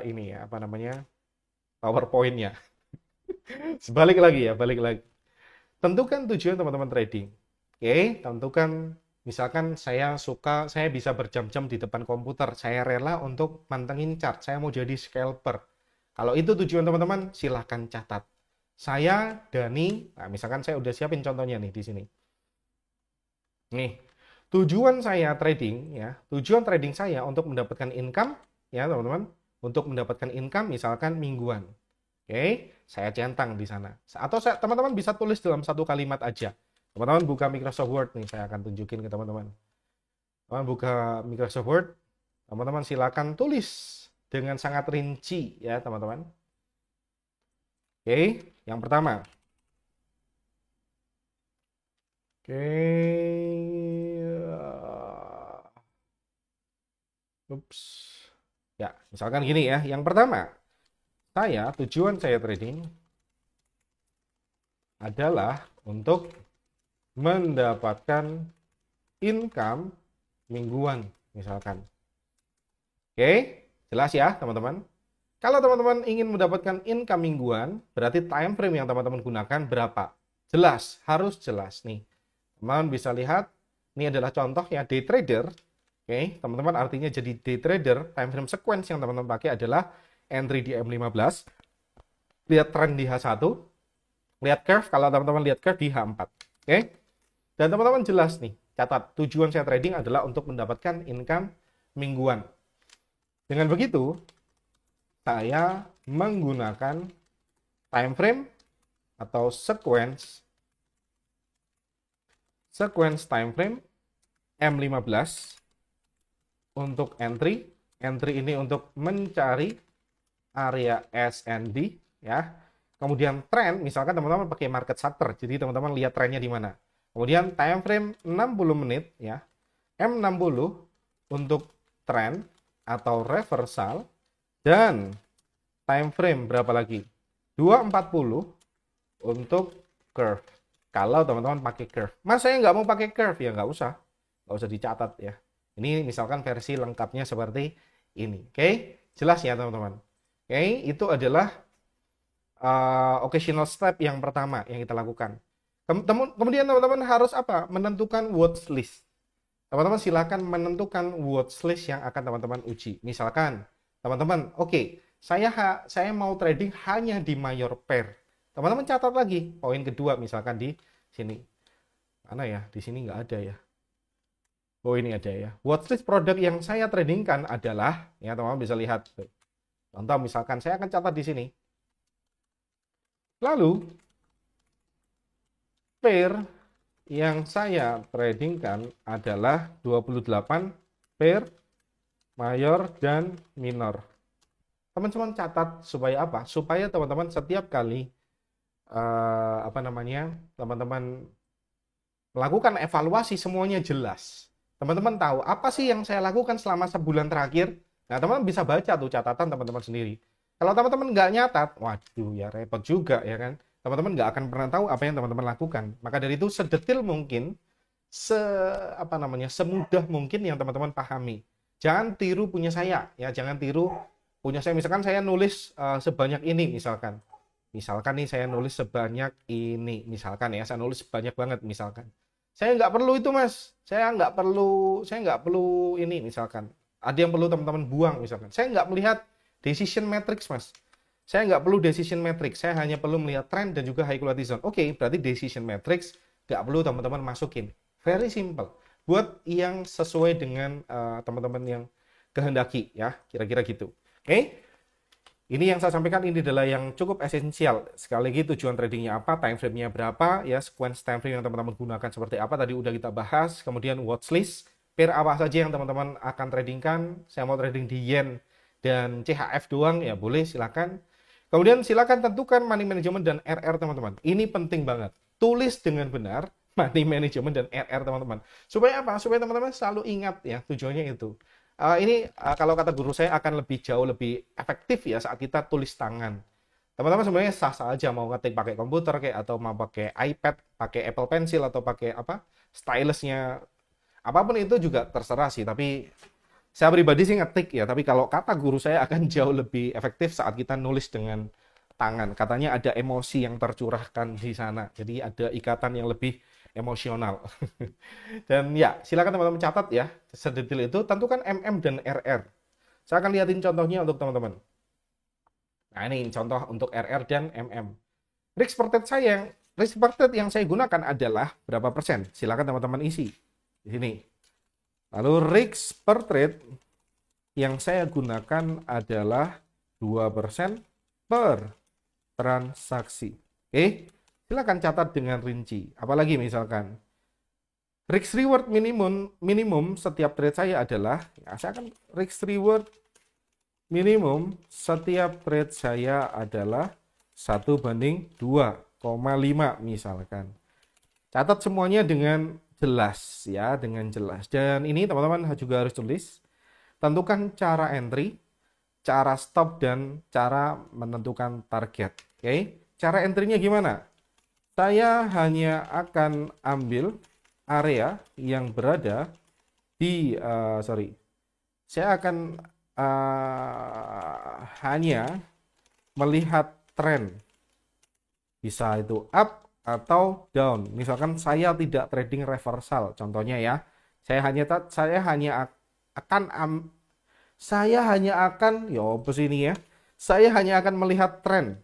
ini ya, apa namanya? PowerPoint-nya. Balik lagi ya, balik lagi. Tentukan tujuan teman-teman trading. Oke, tentukan misalkan saya bisa berjam-jam di depan komputer. Saya rela untuk mantengin chart. Saya mau jadi scalper. Kalau itu tujuan teman-teman, silahkan catat. Saya Dani, nah misalkan saya udah siapin contohnya nih di sini. Nih, tujuan saya trading ya, tujuan trading saya untuk mendapatkan income ya teman-teman, untuk mendapatkan income misalkan mingguan. Oke, saya centang di sana. Atau teman-teman bisa tulis dalam satu kalimat aja. Teman-teman buka Microsoft Word nih, saya akan tunjukin ke teman-teman. Teman buka Microsoft Word, teman-teman silakan tulis dengan sangat rinci ya teman-teman. Oke, yang pertama. Oke. Ups. Ya, misalkan gini ya. Yang pertama, tujuan saya trading adalah untuk mendapatkan income mingguan, misalkan. Oke, jelas ya, teman-teman? Kalau teman-teman ingin mendapatkan income mingguan, berarti time frame yang teman-teman gunakan berapa? Jelas, harus jelas nih. Teman-teman bisa lihat, ini adalah contoh ya, day trader. Oke, teman-teman artinya jadi day trader, time frame sequence yang teman-teman pakai adalah entry di M15, lihat trend di H1, lihat curve, kalau teman-teman lihat curve di H4. Oke, dan teman-teman jelas nih, catat, tujuan saya trading adalah untuk mendapatkan income mingguan. Dengan begitu, saya menggunakan time frame atau sequence time frame M15 untuk entry. Entry ini untuk mencari area SND ya. Kemudian trend, misalkan teman-teman pakai market charter, jadi teman-teman lihat trennya di mana. Kemudian time frame 60 menit ya. M60 untuk trend atau reversal. Dan time frame berapa lagi? 240 untuk curve. Kalau teman-teman pakai curve. Mas saya nggak mau pakai curve, ya nggak usah. Nggak usah dicatat ya. Ini misalkan versi lengkapnya seperti ini. Oke, jelas ya teman-teman. Oke, itu adalah occasional step yang pertama yang kita lakukan. Kemudian teman-teman harus apa? Menentukan watch list. Teman-teman silakan menentukan watch list yang akan teman-teman uji. Misalkan teman-teman, oke, saya mau trading hanya di mayor pair. Teman-teman catat lagi poin kedua, misalkan di sini. Mana ya? Di sini nggak ada ya. Oh, ini ada ya. Watchlist produk yang saya tradingkan adalah, ya teman-teman bisa lihat. Contoh misalkan saya akan catat di sini. Lalu pair yang saya tradingkan adalah 28 pair mayor dan minor. Teman-teman catat supaya apa? Supaya teman-teman setiap kali teman-teman melakukan evaluasi semuanya jelas. Teman-teman tahu apa sih yang saya lakukan selama sebulan terakhir. Nah, teman-teman bisa baca tuh catatan teman-teman sendiri. Kalau teman-teman nggak nyatat, waduh ya repot juga ya kan. Teman-teman nggak akan pernah tahu apa yang teman-teman lakukan. Maka dari itu sedetil mungkin, semudah mungkin yang teman-teman pahami. Jangan tiru punya saya ya, jangan tiru punya saya. Misalkan saya nulis sebanyak ini misalkan. Misalkan nih saya nulis sebanyak ini, misalkan ya, saya nulis banyak banget misalkan. Saya nggak perlu itu mas, saya nggak perlu ini misalkan. Ada yang perlu teman-teman buang misalkan. Saya nggak melihat decision matrix mas. Saya nggak perlu decision matrix, saya hanya perlu melihat trend dan juga high quality zone. Oke, berarti decision matrix nggak perlu teman-teman masukin. Very simple. Buat yang sesuai dengan teman-teman yang kehendaki ya, kira-kira gitu. Oke. Ini yang saya sampaikan ini adalah yang cukup esensial. Sekali lagi tujuan tradingnya apa, time frame-nya berapa, ya sequence time frame yang teman-teman gunakan seperti apa tadi udah kita bahas. Kemudian watchlist, pair apa saja yang teman-teman akan tradingkan. Saya mau trading di yen dan CHF doang ya boleh silakan. Kemudian silakan tentukan money management dan RR teman-teman. Ini penting banget. Tulis dengan benar money management dan RR teman-teman. Supaya apa? Supaya teman-teman selalu ingat ya tujuannya itu. Ini kalau kata guru saya akan lebih jauh lebih efektif ya saat kita tulis tangan. Teman-teman sebenarnya sah-sah aja mau ngetik pakai komputer kayak atau mau pakai iPad, pakai Apple Pencil atau pakai apa stylusnya apapun itu juga terserah sih. Tapi saya pribadi sih ngetik ya. Tapi kalau kata guru saya akan jauh lebih efektif saat kita nulis dengan tangan. Katanya ada emosi yang tercurahkan di sana. Jadi ada ikatan yang lebih emosional. Dan ya, silakan teman-teman catat ya, sedetil itu. Tentukan MM dan RR. Saya akan lihatin contohnya untuk teman-teman. Nah, ini contoh untuk RR dan MM. Risk per trade yang saya gunakan adalah berapa persen? Silakan teman-teman isi di sini. Lalu risk per trade yang saya gunakan adalah 2% per transaksi. Oke, silakan catat dengan rinci. Apalagi misalkan risk reward minimum setiap trade saya adalah, ya saya akan risk reward minimum setiap trade saya adalah 1:2,5 misalkan. Catat semuanya dengan jelas ya, dengan jelas. Dan ini teman-teman juga harus tulis. Tentukan cara entry, cara stop, dan cara menentukan target. Oke, cara entry-nya gimana? Saya hanya akan ambil area yang berada di, saya akan hanya melihat tren. Bisa itu up atau down. Misalkan saya tidak trading reversal, contohnya ya. Saya hanya akan ya apa sih ini ya? Saya hanya akan melihat tren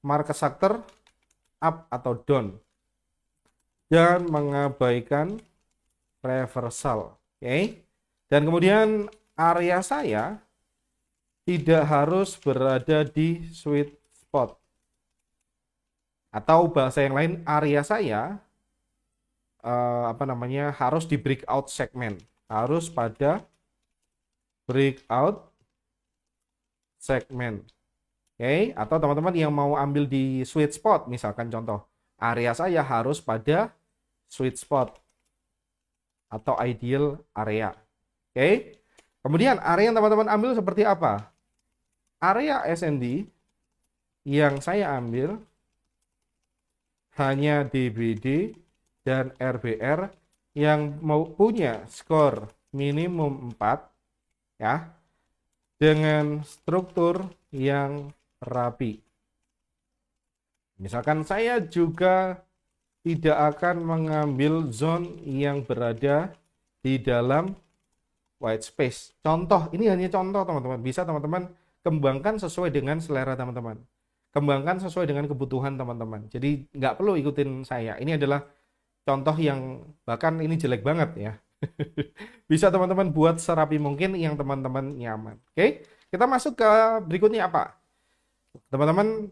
market sector up atau down dan mengabaikan reversal. Oke. Dan kemudian area saya tidak harus berada di sweet spot. Atau bahasa yang lain, area saya harus di breakout segment. Harus pada breakout segment. Oke, atau teman-teman yang mau ambil di sweet spot, misalkan contoh, area saya harus pada sweet spot atau ideal area. Oke, kemudian area yang teman-teman ambil seperti apa? Area SND yang saya ambil hanya DBD dan RBR yang mau punya skor minimum 4 ya, dengan struktur yang rapi. Misalkan saya juga tidak akan mengambil zone yang berada di dalam white space. Contoh, ini hanya contoh teman-teman. Bisa teman-teman kembangkan sesuai dengan selera teman-teman. Kembangkan sesuai dengan kebutuhan teman-teman. Jadi nggak perlu ikutin saya. Ini adalah contoh yang bahkan ini jelek banget ya. Bisa teman-teman buat serapi mungkin yang teman-teman nyaman. Oke, kita masuk ke berikutnya apa? Teman-teman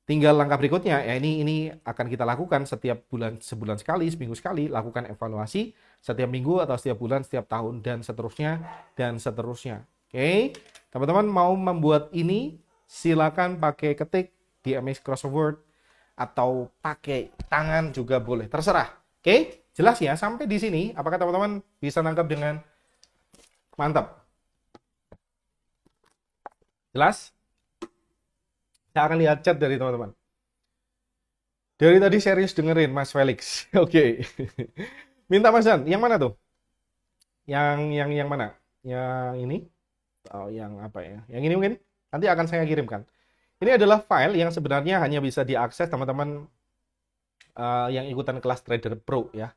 Tinggal langkah berikutnya, ya ini akan kita lakukan setiap bulan, sebulan sekali, seminggu sekali, lakukan evaluasi setiap minggu atau setiap bulan, setiap tahun, dan seterusnya, dan seterusnya. Oke, teman-teman mau membuat ini, silakan pakai ketik di MS Crossword Word, atau pakai tangan juga boleh, terserah. Oke, jelas ya sampai di sini, apakah teman-teman bisa nangkap dengan mantap? Jelas? Saya akan lihat chat dari teman-teman. Dari tadi serius dengerin Mas Felix. Oke. Minta Mas Dan, yang mana tuh? Yang mana? Yang ini? Oh, yang apa ya? Yang ini mungkin? Nanti akan saya kirimkan. Ini adalah file yang sebenarnya hanya bisa diakses teman-teman yang ikutan kelas Trader Pro ya.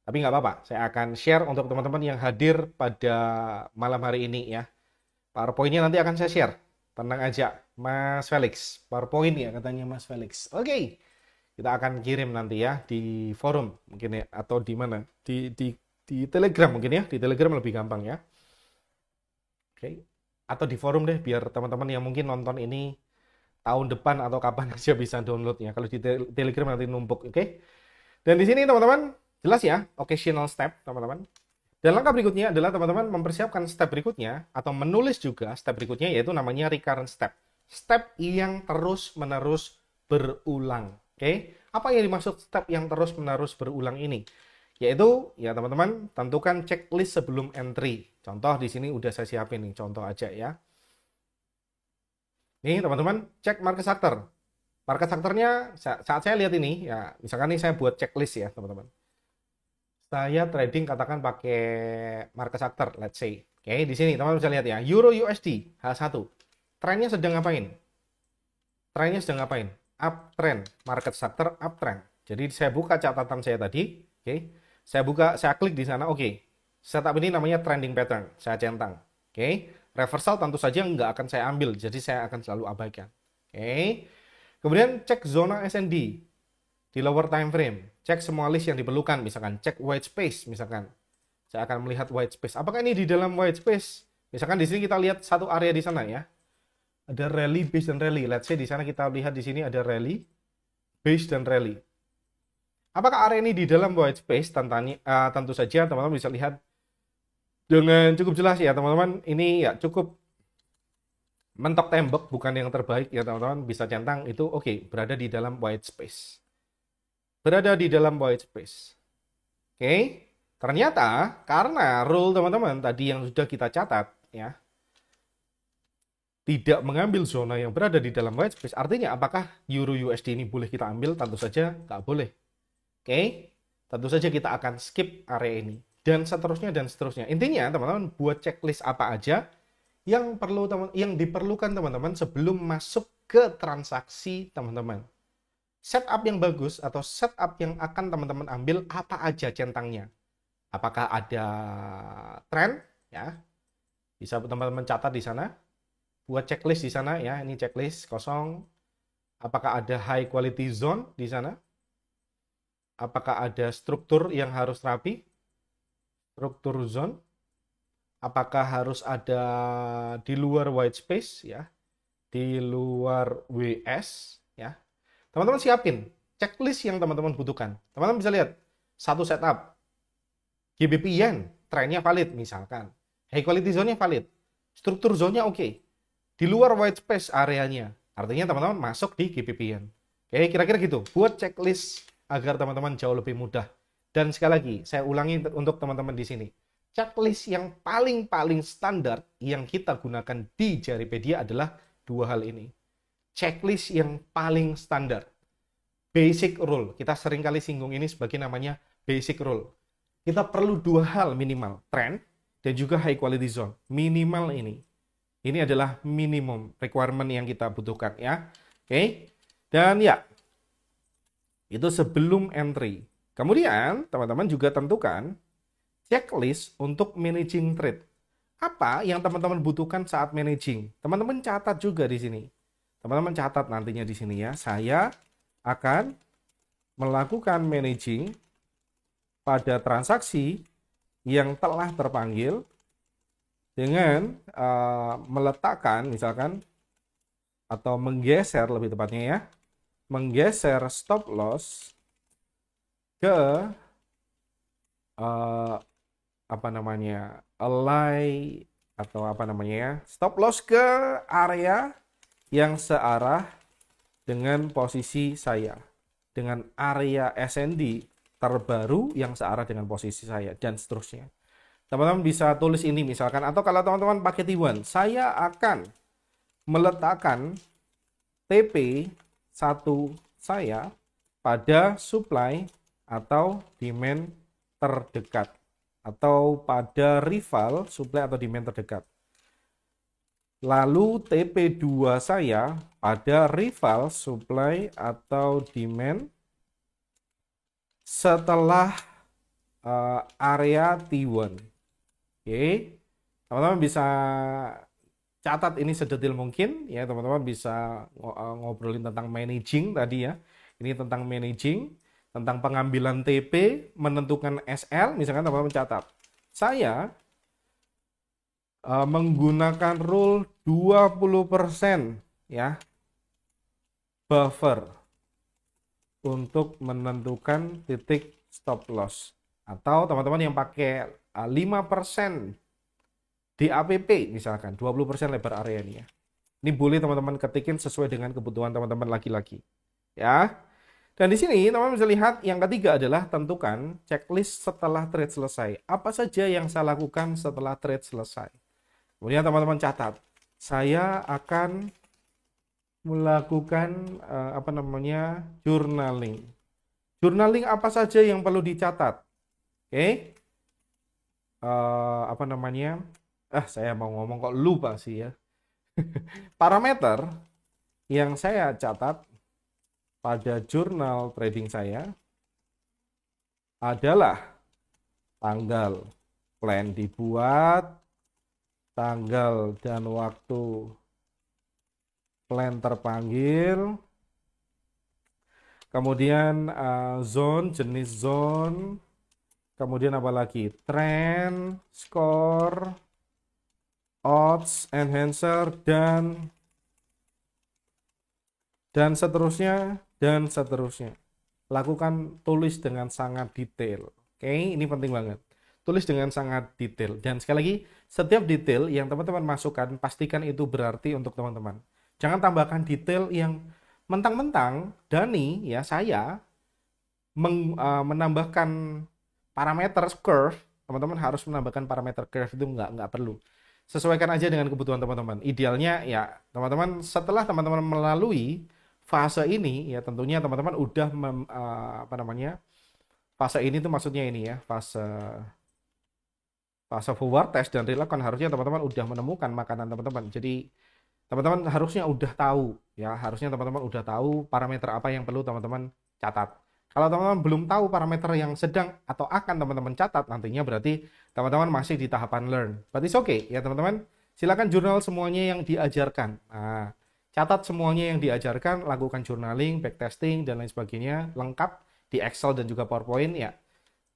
Tapi nggak apa-apa, saya akan share untuk teman-teman yang hadir pada malam hari ini ya. PowerPoint-nya nanti akan saya share. Tenang aja, Mas Felix. PowerPoint ya katanya Mas Felix. Oke. Kita akan kirim nanti ya di forum mungkin ya, atau di mana? Di Telegram mungkin ya. Di Telegram lebih gampang ya. Oke. Atau di forum deh biar teman-teman yang mungkin nonton ini tahun depan atau kapan aja bisa downloadnya. Kalau di Telegram nanti numpuk, oke? Dan di sini teman-teman jelas ya, occasional step teman-teman. Dan langkah berikutnya adalah teman-teman mempersiapkan step berikutnya atau menulis juga step berikutnya yaitu namanya recurrent step. Step yang terus-menerus berulang. Oke? Apa yang dimaksud step yang terus-menerus berulang ini? Yaitu ya teman-teman tentukan checklist sebelum entry. Contoh di sini udah saya siapin nih, contoh aja ya. Nih teman-teman, cek market factor. Market factornya saat saya lihat ini ya, misalkan nih saya buat checklist ya teman-teman. Saya trading katakan pakai market factor, let's say. Oke, di sini teman-teman bisa lihat ya, Euro USD H1. Trennya sedang ngapain? Trennya sedang ngapain? Uptrend, market factor uptrend. Jadi saya buka catatan saya tadi, oke. Saya klik di sana, oke. Setup ini namanya trending pattern, saya centang. Oke. Reversal tentu saja nggak akan saya ambil, jadi saya akan selalu abaikan. Oke. Kemudian cek zona SND di lower time frame. Cek semua list yang diperlukan, misalkan cek white space, misalkan. Saya akan melihat white space. Apakah ini di dalam white space? Misalkan di sini kita lihat satu area di sana ya. Ada rally, base, dan rally. Let's say di sana kita lihat di sini ada rally, base, dan rally. Apakah area ini di dalam white space? Tentu saja teman-teman bisa lihat dengan cukup jelas ya teman-teman. Ini ya cukup mentok tembok, bukan yang terbaik ya teman-teman. Bisa centang itu oke, berada di dalam white space. Berada di dalam white space. Oke. Ternyata karena rule teman-teman tadi yang sudah kita catat ya, tidak mengambil zona yang berada di dalam white space, artinya apakah Euro USD ini boleh kita ambil? Tentu saja nggak boleh. Oke, tentu saja kita akan skip area ini. Dan seterusnya dan seterusnya. Intinya teman-teman buat checklist apa aja yang diperlukan teman-teman sebelum masuk ke transaksi teman-teman. Setup yang bagus atau setup yang akan teman-teman ambil apa aja centangnya. Apakah ada trend ya? Bisa teman-teman catat di sana. Buat checklist di sana ya, ini checklist kosong. Apakah ada high quality zone di sana? Apakah ada struktur yang harus rapi? Struktur zone. Apakah harus ada di luar white space ya? Di luar WS ya. Teman-teman siapin checklist yang teman-teman butuhkan. Teman-teman bisa lihat satu setup. GBP Yen trennya valid misalkan. High quality zone-nya valid. Struktur zone-nya oke. Di luar white space areanya. Artinya teman-teman masuk di GBP Yen. Oke, kira-kira gitu. Buat checklist agar teman-teman jauh lebih mudah. Dan sekali lagi, saya ulangi untuk teman-teman di sini. Checklist yang paling standar yang kita gunakan di Jaripedia adalah dua hal ini. Checklist yang paling standar. Basic rule. Kita seringkali singgung ini sebagai namanya basic rule. Kita perlu dua hal minimal. Trend dan juga high quality zone. Minimal ini. Ini adalah minimum requirement yang kita butuhkan ya. Oke. Dan ya, itu sebelum entry. Kemudian, teman-teman juga tentukan checklist untuk managing trade. Apa yang teman-teman butuhkan saat managing? Teman-teman catat juga di sini. Teman-teman catat nantinya di sini ya. Saya akan melakukan managing pada transaksi yang telah terpanggil dengan meletakkan misalkan atau menggeser lebih tepatnya ya menggeser stop loss ke eh, apa namanya, align atau apa namanya ya, stop loss ke area yang searah dengan posisi saya, dengan area SND terbaru yang searah dengan posisi saya, dan seterusnya. Teman-teman bisa tulis ini misalkan, atau kalau teman-teman pakai T1, saya akan meletakkan TP1 saya pada supply atau demand terdekat, atau pada rival supply atau demand terdekat. Lalu TP2 saya pada rival supply atau demand setelah area T1. Oke, teman-teman bisa catat ini sedetil mungkin ya, teman-teman bisa ngobrolin tentang managing tadi ya. Ini tentang managing, tentang pengambilan TP, menentukan SL, misalkan teman-teman catat. Saya menggunakan rule 20% ya, buffer untuk menentukan titik stop loss. Atau teman-teman yang pakai 5% DAPP misalkan, 20% lebar area ini ya. Ini boleh teman-teman ketikin sesuai dengan kebutuhan teman-teman lagi-lagi. Ya. Dan di sini teman-teman bisa lihat yang ketiga adalah tentukan checklist setelah trade selesai. Apa saja yang saya lakukan setelah trade selesai? Kemudian teman-teman catat, saya akan melakukan apa namanya, journaling. Journaling apa saja yang perlu dicatat? Oke. Apa namanya? Saya mau ngomong kok lupa sih ya. Parameter yang saya catat pada jurnal trading saya adalah tanggal plan dibuat, tanggal dan waktu plan terpanggil, kemudian zone, jenis zone, kemudian apa lagi, trend, score, odds, enhancer, dan seterusnya, dan seterusnya. Lakukan, tulis dengan sangat detail. Oke, ini penting banget. Tulis dengan sangat detail. Dan sekali lagi, setiap detail yang teman-teman masukkan, pastikan itu berarti untuk teman-teman. Jangan tambahkan detail yang mentang-mentang Dani, ya saya, menambahkan parameter curve. Teman-teman harus menambahkan parameter curve, itu nggak perlu. Sesuaikan aja dengan kebutuhan teman-teman. Idealnya ya teman-teman setelah teman-teman melalui fase ini ya, tentunya teman-teman udah apa namanya, fase ini tuh maksudnya ini ya, fase forward test dan relakon, harusnya teman-teman udah menemukan makanan teman-teman. Jadi teman-teman harusnya udah tahu ya, harusnya teman-teman udah tahu parameter apa yang perlu teman-teman catat. Kalau teman-teman belum tahu parameter yang sedang atau akan teman-teman catat nantinya, berarti teman-teman masih di tahapan learn. Berarti oke ya teman-teman. Silakan jurnal semuanya yang diajarkan. Nah, catat semuanya yang diajarkan, lakukan journaling, backtesting, dan lain sebagainya, lengkap di Excel dan juga PowerPoint ya.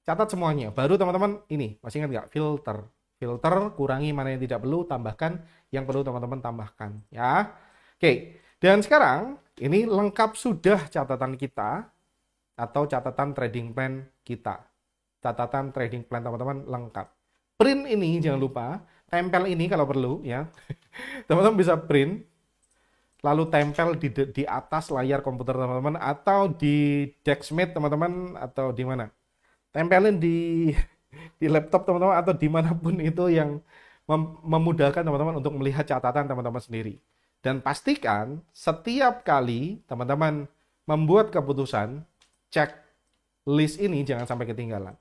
Catat semuanya. Baru teman-teman ini, masih ingat nggak? Filter. Filter, kurangi mana yang tidak perlu, tambahkan yang perlu teman-teman tambahkan. Ya. Oke, dan sekarang ini lengkap sudah catatan kita atau catatan trading plan kita. Catatan trading plan teman-teman lengkap. Print ini jangan lupa, tempel ini kalau perlu ya. Teman-teman bisa print, lalu tempel di atas layar komputer teman-teman, atau di Dexmate teman-teman, atau di mana? Tempelin di laptop teman-teman, atau dimanapun itu yang memudahkan teman-teman untuk melihat catatan teman-teman sendiri. Dan pastikan setiap kali teman-teman membuat keputusan, checklist ini jangan sampai ketinggalan.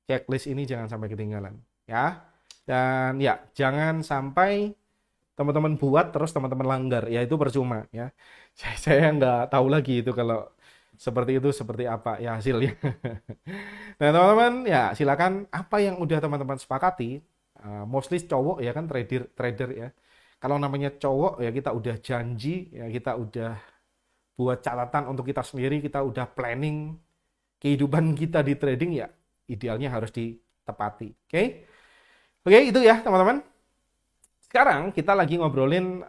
Checklist ini jangan sampai ketinggalan. Ya. Dan ya, jangan sampai teman-teman buat terus teman-teman langgar, ya itu percuma ya. Saya nggak tahu lagi itu kalau seperti itu seperti apa ya hasilnya. Nah teman-teman ya silakan apa yang udah teman-teman sepakati, mostly cowok ya kan, trader ya. Kalau namanya cowok ya kita udah janji ya, kita udah buat catatan untuk kita sendiri, kita udah planning kehidupan kita di trading ya, idealnya harus ditepati. Oke, itu ya teman-teman. Sekarang kita lagi ngobrolin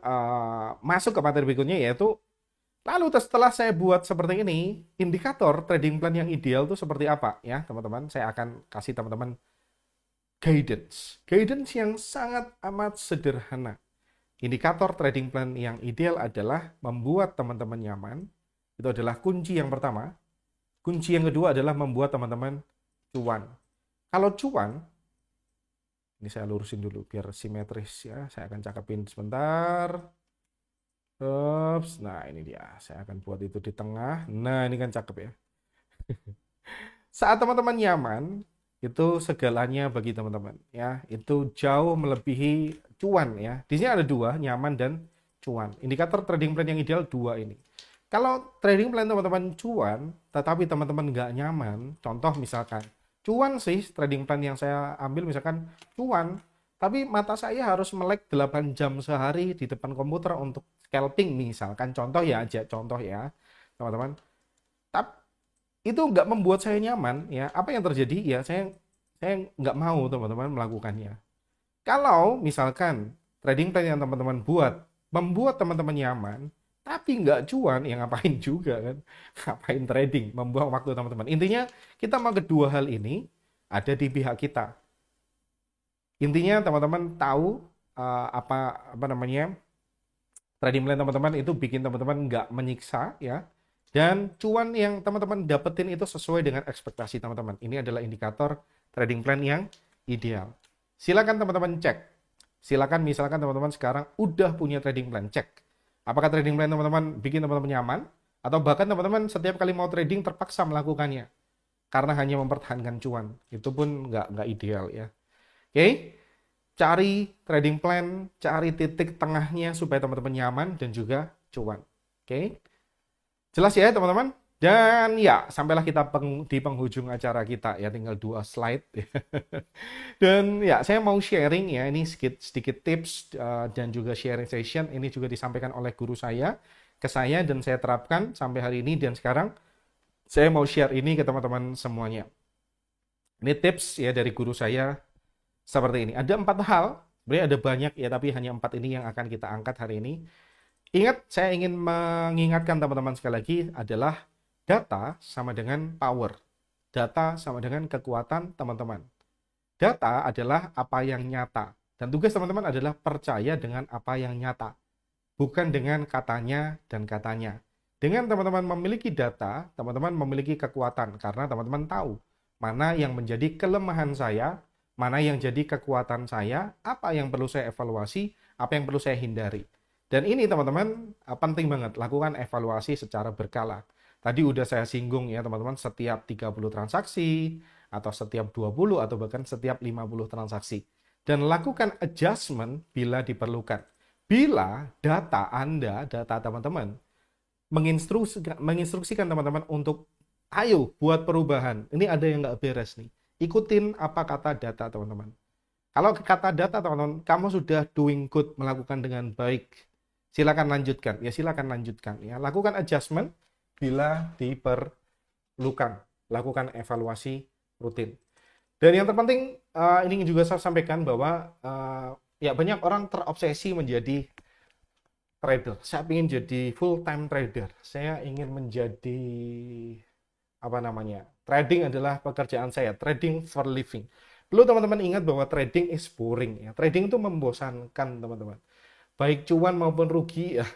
masuk ke materi berikutnya, yaitu Lalu setelah saya buat seperti ini, indikator trading plan yang ideal itu seperti apa ya teman-teman? Saya akan kasih teman-teman guidance. Guidance yang sangat amat sederhana. Indikator trading plan yang ideal adalah membuat teman-teman nyaman. Itu adalah kunci yang pertama. Kunci yang kedua adalah membuat teman-teman cuan. Kalau cuan, ini saya lurusin dulu biar simetris ya. Saya akan cakepin sebentar. Ups, nah ini dia. Saya akan buat itu di tengah. Nah, ini kan cakep ya. Saat teman-teman nyaman, itu segalanya bagi teman-teman ya. Itu jauh melebihi cuan ya. Di sini ada dua, nyaman dan cuan. Indikator trading plan yang ideal dua ini. Kalau trading plan teman-teman cuan, tetapi teman-teman nggak nyaman, contoh misalkan, cuan sih trading plan yang saya ambil misalkan cuan, tapi mata saya harus melek 8 jam sehari di depan komputer untuk scalping misalkan, contoh ya aja, contoh ya teman-teman. Tapi itu nggak membuat saya nyaman ya. Apa yang terjadi ya, saya nggak mau teman-teman melakukannya. Kalau misalkan trading plan yang teman-teman buat membuat teman-teman nyaman tapi nggak cuan, ya ngapain juga kan. Ngapain trading, membuang waktu teman-teman. Intinya kita mau kedua hal ini ada di pihak kita. Intinya teman-teman tahu apa namanya, trading plan teman-teman itu bikin teman-teman nggak menyiksa ya. Dan cuan yang teman-teman dapetin itu sesuai dengan ekspektasi teman-teman. Ini adalah indikator trading plan yang ideal. Silakan teman-teman cek. Silakan misalkan teman-teman sekarang udah punya trading plan, cek. Apakah trading plan teman-teman bikin teman-teman nyaman? Atau bahkan teman-teman setiap kali mau trading terpaksa melakukannya. Karena hanya mempertahankan cuan. Itu pun nggak ideal ya. Oke, cari trading plan, cari titik tengahnya supaya teman-teman nyaman dan juga cuan. Oke. Jelas ya teman-teman? Dan ya, sampailah kita di penghujung acara kita ya, tinggal 2 slide. Dan ya, saya mau sharing ya, ini sedikit tips dan juga sharing session. Ini juga disampaikan oleh guru saya ke saya dan saya terapkan sampai hari ini dan sekarang saya mau share ini ke teman-teman semuanya. Ini tips ya dari guru saya seperti ini. Ada 4 hal, sebenarnya ada banyak ya, tapi hanya 4 ini yang akan kita angkat hari ini. Ingat, saya ingin mengingatkan teman-teman sekali lagi adalah data sama dengan power. Data sama dengan kekuatan teman-teman. Data adalah apa yang nyata. Dan tugas teman-teman adalah percaya dengan apa yang nyata. Bukan dengan katanya dan katanya. Dengan teman-teman memiliki data, teman-teman memiliki kekuatan. Karena teman-teman tahu mana yang menjadi kelemahan saya, mana yang jadi kekuatan saya, apa yang perlu saya evaluasi, apa yang perlu saya hindari. Dan ini teman-teman penting banget, lakukan evaluasi secara berkala. Tadi udah saya singgung ya teman-teman, setiap 30 transaksi, atau setiap 20, atau bahkan setiap 50 transaksi. Dan lakukan adjustment bila diperlukan. Bila data Anda, data teman-teman, menginstruksikan teman-teman untuk ayo buat perubahan. Ini ada yang nggak beres nih. Ikutin apa kata data teman-teman. Kalau kata data teman-teman, kamu sudah doing good, melakukan dengan baik, silakan lanjutkan. Ya silakan lanjutkan. Ya lakukan adjustment bila diperlukan. Lakukan evaluasi rutin. Dan yang terpenting, ini juga saya sampaikan bahwa ya banyak orang terobsesi menjadi trader. Saya ingin jadi full time trader. Saya ingin menjadi apa namanya? Trading adalah pekerjaan saya. Trading for living. Perlu teman-teman ingat bahwa trading is boring ya. Trading itu membosankan teman-teman. Baik cuan maupun rugi ya.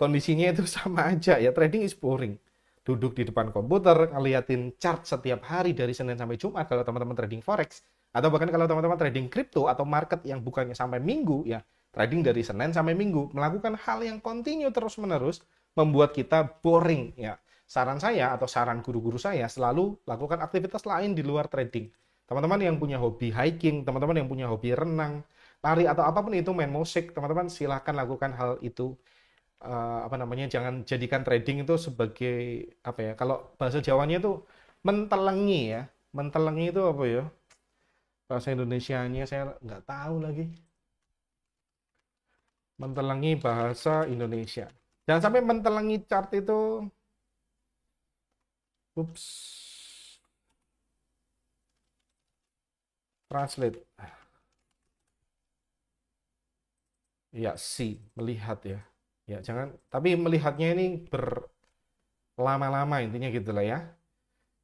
Kondisinya itu sama aja ya. Trading is boring. Duduk di depan komputer, ngeliatin chart setiap hari dari Senin sampai Jumat kalau teman-teman trading forex, atau bahkan kalau teman-teman trading kripto atau market yang bukannya sampai minggu ya, trading dari Senin sampai Minggu, melakukan hal yang continue terus-menerus membuat kita boring ya. Saran saya atau saran guru-guru saya selalu lakukan aktivitas lain di luar trading. Teman-teman yang punya hobi hiking, teman-teman yang punya hobi renang, lari atau apapun itu, main musik, teman-teman silahkan lakukan hal itu. Apa namanya, jangan jadikan trading itu sebagai apa ya, kalau bahasa Jawanya itu mentelengi ya. Mentelengi itu apa ya, bahasa Indonesianya saya nggak tahu lagi. Mentelengi bahasa Indonesia, jangan sampai mentelengi chart itu. Ups, translate ya, see, melihat ya. Ya, jangan, tapi melihatnya ini berlama-lama intinya gitu lah ya.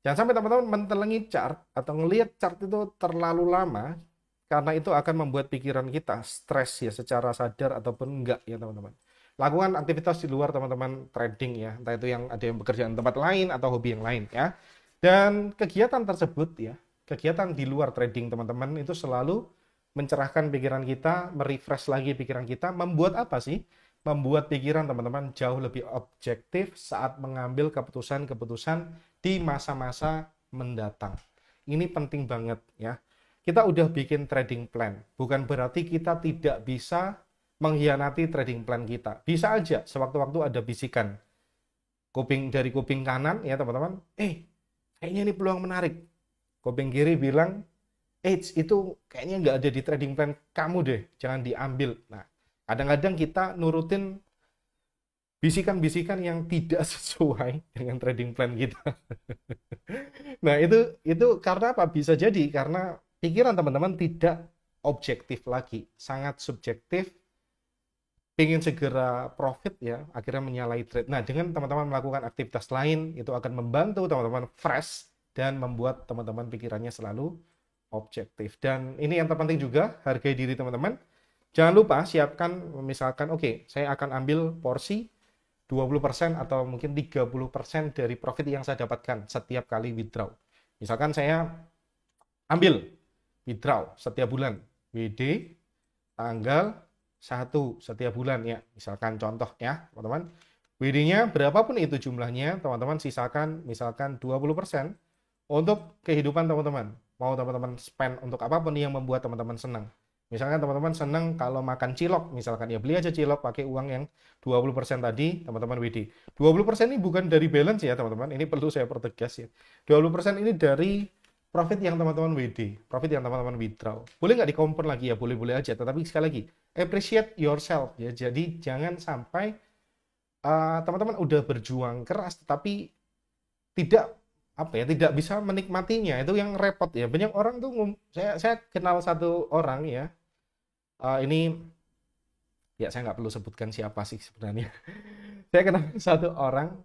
Jangan sampai teman-teman mentelengi chart atau ngelihat chart itu terlalu lama, karena itu akan membuat pikiran kita stres ya secara sadar ataupun enggak ya teman-teman. Lakukan aktivitas di luar teman-teman trading ya, entah itu yang ada yang bekerja di tempat lain atau hobi yang lain ya. Dan kegiatan tersebut ya, kegiatan di luar trading teman-teman itu selalu mencerahkan pikiran kita, merefresh lagi pikiran kita, membuat apa sih? Membuat pikiran teman-teman jauh lebih objektif saat mengambil keputusan-keputusan di masa-masa mendatang. Ini penting banget ya. Kita udah bikin trading plan, bukan berarti kita tidak bisa mengkhianati trading plan kita. Bisa aja sewaktu-waktu ada bisikan dari kuping kanan ya teman-teman, kayaknya ini peluang menarik. Kuping kiri bilang, itu kayaknya nggak ada di trading plan kamu deh, jangan diambil. Nah, kadang-kadang kita nurutin bisikan-bisikan yang tidak sesuai dengan trading plan kita. Nah, itu karena apa? Bisa jadi karena pikiran teman-teman tidak objektif lagi, sangat subjektif, pengen segera profit ya, akhirnya menyalahi trade. Nah, dengan teman-teman melakukan aktivitas lain, itu akan membantu teman-teman fresh dan membuat teman-teman pikirannya selalu objektif. Dan ini yang terpenting juga, hargai diri teman-teman. Jangan lupa siapkan, misalkan, oke, saya akan ambil porsi 20% atau mungkin 30% dari profit yang saya dapatkan setiap kali withdraw. Misalkan saya ambil withdraw setiap bulan, WD tanggal 1 setiap bulan ya. Misalkan contoh ya, teman-teman. WD-nya berapapun itu jumlahnya, teman-teman sisakan misalkan 20% untuk kehidupan teman-teman. Mau teman-teman spend untuk apapun yang membuat teman-teman senang. Misalkan teman-teman senang kalau makan cilok, misalkan ya beli aja cilok pakai uang yang 20% tadi, teman-teman WD. 20% ini bukan dari balance ya, teman-teman. Ini perlu saya pertegas ya. 20% ini dari profit yang teman-teman WD, profit yang teman-teman withdraw. Boleh nggak di-compare lagi ya? Boleh-boleh aja. Tetapi sekali lagi, appreciate yourself ya. Jadi jangan sampai teman-teman udah berjuang keras, tetapi tidak tidak bisa menikmatinya. Itu yang repot ya. Banyak orang tuh, saya kenal satu orang ya. Ini ya saya nggak perlu sebutkan siapa sih sebenarnya. Saya kenal satu orang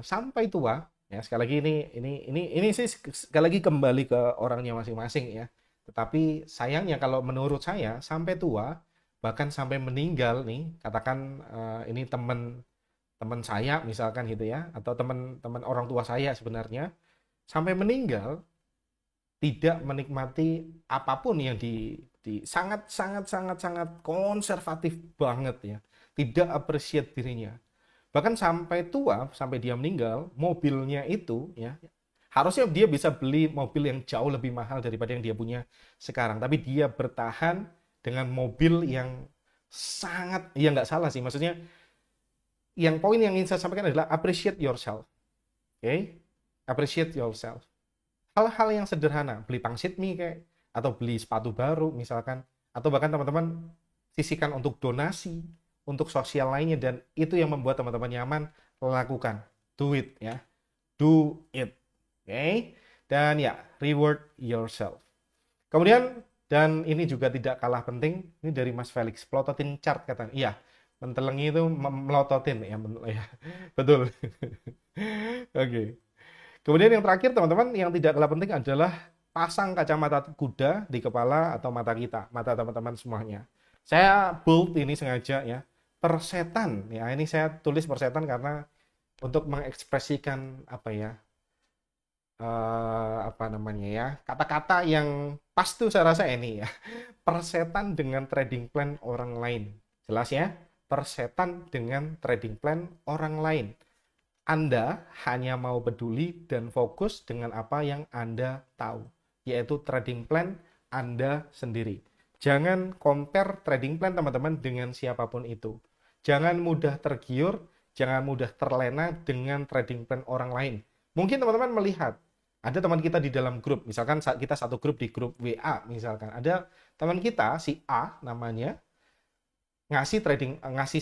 sampai tua ya. Sekali lagi ini sih sekali lagi kembali ke orangnya masing-masing ya. Tetapi sayangnya kalau menurut saya sampai tua bahkan sampai meninggal nih, katakan ini teman saya misalkan gitu ya, atau teman-teman orang tua saya sebenarnya sampai meninggal tidak menikmati apapun yang sangat sangat sangat sangat konservatif banget ya, tidak appreciate dirinya. Bahkan sampai tua, sampai dia meninggal, mobilnya itu ya harusnya dia bisa beli mobil yang jauh lebih mahal daripada yang dia punya sekarang, tapi dia bertahan dengan mobil yang sangat, ya nggak salah sih, maksudnya yang poin yang ingin saya sampaikan adalah appreciate yourself. Oke? Appreciate yourself. Hal-hal yang sederhana, beli pangsit mie kayak, atau beli sepatu baru misalkan, atau bahkan teman-teman sisihkan untuk donasi, untuk sosial lainnya, dan itu yang membuat teman-teman nyaman, lakukan. Do it ya. Do it. Oke? Dan ya, reward yourself. Kemudian, dan ini juga tidak kalah penting, ini dari Mas Felix, plototin chart katanya. Iya, mentelengi itu melototin ya, ya. Betul. Oke. Kemudian yang terakhir teman-teman yang tidak kalah penting adalah pasang kacamata kuda di kepala atau mata kita, mata teman-teman semuanya. Saya bold ini sengaja ya, persetan ya, ini saya tulis persetan karena untuk mengekspresikan kata-kata yang pas tuh saya rasa ini ya, persetan dengan trading plan orang lain. Jelas ya, persetan dengan trading plan orang lain. Anda hanya mau peduli dan fokus dengan apa yang Anda tahu, yaitu trading plan Anda sendiri. Jangan compare trading plan teman-teman dengan siapapun itu. Jangan mudah tergiur, jangan mudah terlena dengan trading plan orang lain. Mungkin teman-teman melihat, ada teman kita di dalam grup, misalkan kita satu grup di grup WA, misalkan ada teman kita, si A namanya, ngasih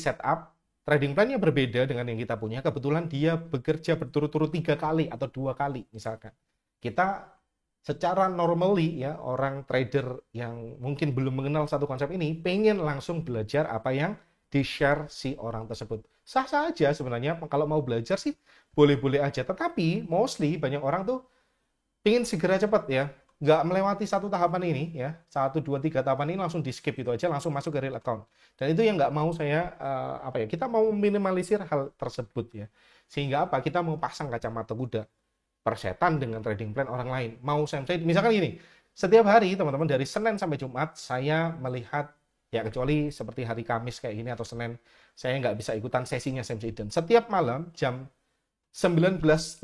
setup, trading plan-nya berbeda dengan yang kita punya. Kebetulan dia bekerja berturut-turut 3 kali atau 2 kali misalkan. Kita secara normally ya, orang trader yang mungkin belum mengenal satu konsep ini pengen langsung belajar apa yang di-share si orang tersebut. Sah-sah aja sebenarnya, kalau mau belajar sih boleh-boleh aja. Tetapi mostly banyak orang tuh ingin segera cepat ya, nggak melewati satu tahapan ini ya, 1, 2, 3 tahapan ini langsung di skip itu aja, langsung masuk ke real account. Dan itu yang nggak mau saya, apa ya, kita mau minimalisir hal tersebut ya. Sehingga apa, kita mau pasang kacamata kuda persetan dengan trading plan orang lain. Mau same trade, misalkan gini, setiap hari teman-teman dari Senin sampai Jumat saya melihat, ya kecuali seperti hari Kamis kayak gini atau Senin, saya nggak bisa ikutan sesinya Sam Jaden. Setiap malam jam 19.15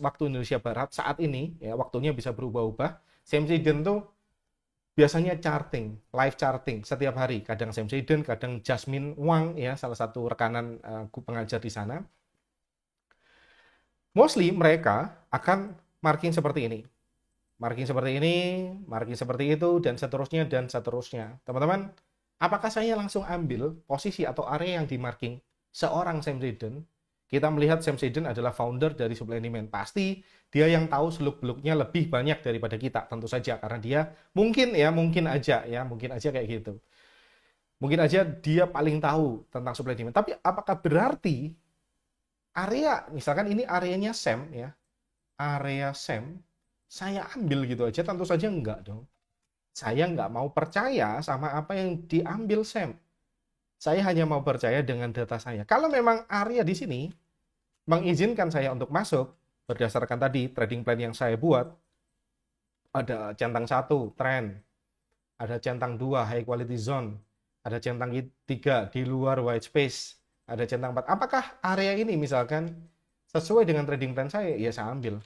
waktu Indonesia Barat saat ini, ya waktunya bisa berubah-ubah. Sam Jaden tuh biasanya charting, live charting setiap hari. Kadang Sam Jaden, kadang Jasmine Wang ya, salah satu rekanan pengajar di sana. Mostly mereka akan marking seperti ini. Marking seperti ini, marking seperti itu, dan seterusnya, dan seterusnya. Teman-teman, apakah saya langsung ambil posisi atau area yang di marking seorang Sam Jaden? Kita melihat Sam Jaden adalah founder dari Supply Demand. Pasti dia yang tahu seluk-beluknya lebih banyak daripada kita, tentu saja. Karena dia mungkin aja kayak gitu. Mungkin aja dia paling tahu tentang Supply Demand. Tapi apakah berarti area, misalkan ini areanya Sam ya, area Sam, saya ambil gitu aja? Tentu saja enggak dong. Saya nggak mau percaya sama apa yang diambil Sam. Saya hanya mau percaya dengan data saya. Kalau memang area di sini mengizinkan saya untuk masuk berdasarkan tadi trading plan yang saya buat, ada centang 1 trend, ada centang 2 high quality zone, ada centang 3 di luar white space, ada centang 4. Apakah area ini misalkan sesuai dengan trading plan saya? Ya saya ambil.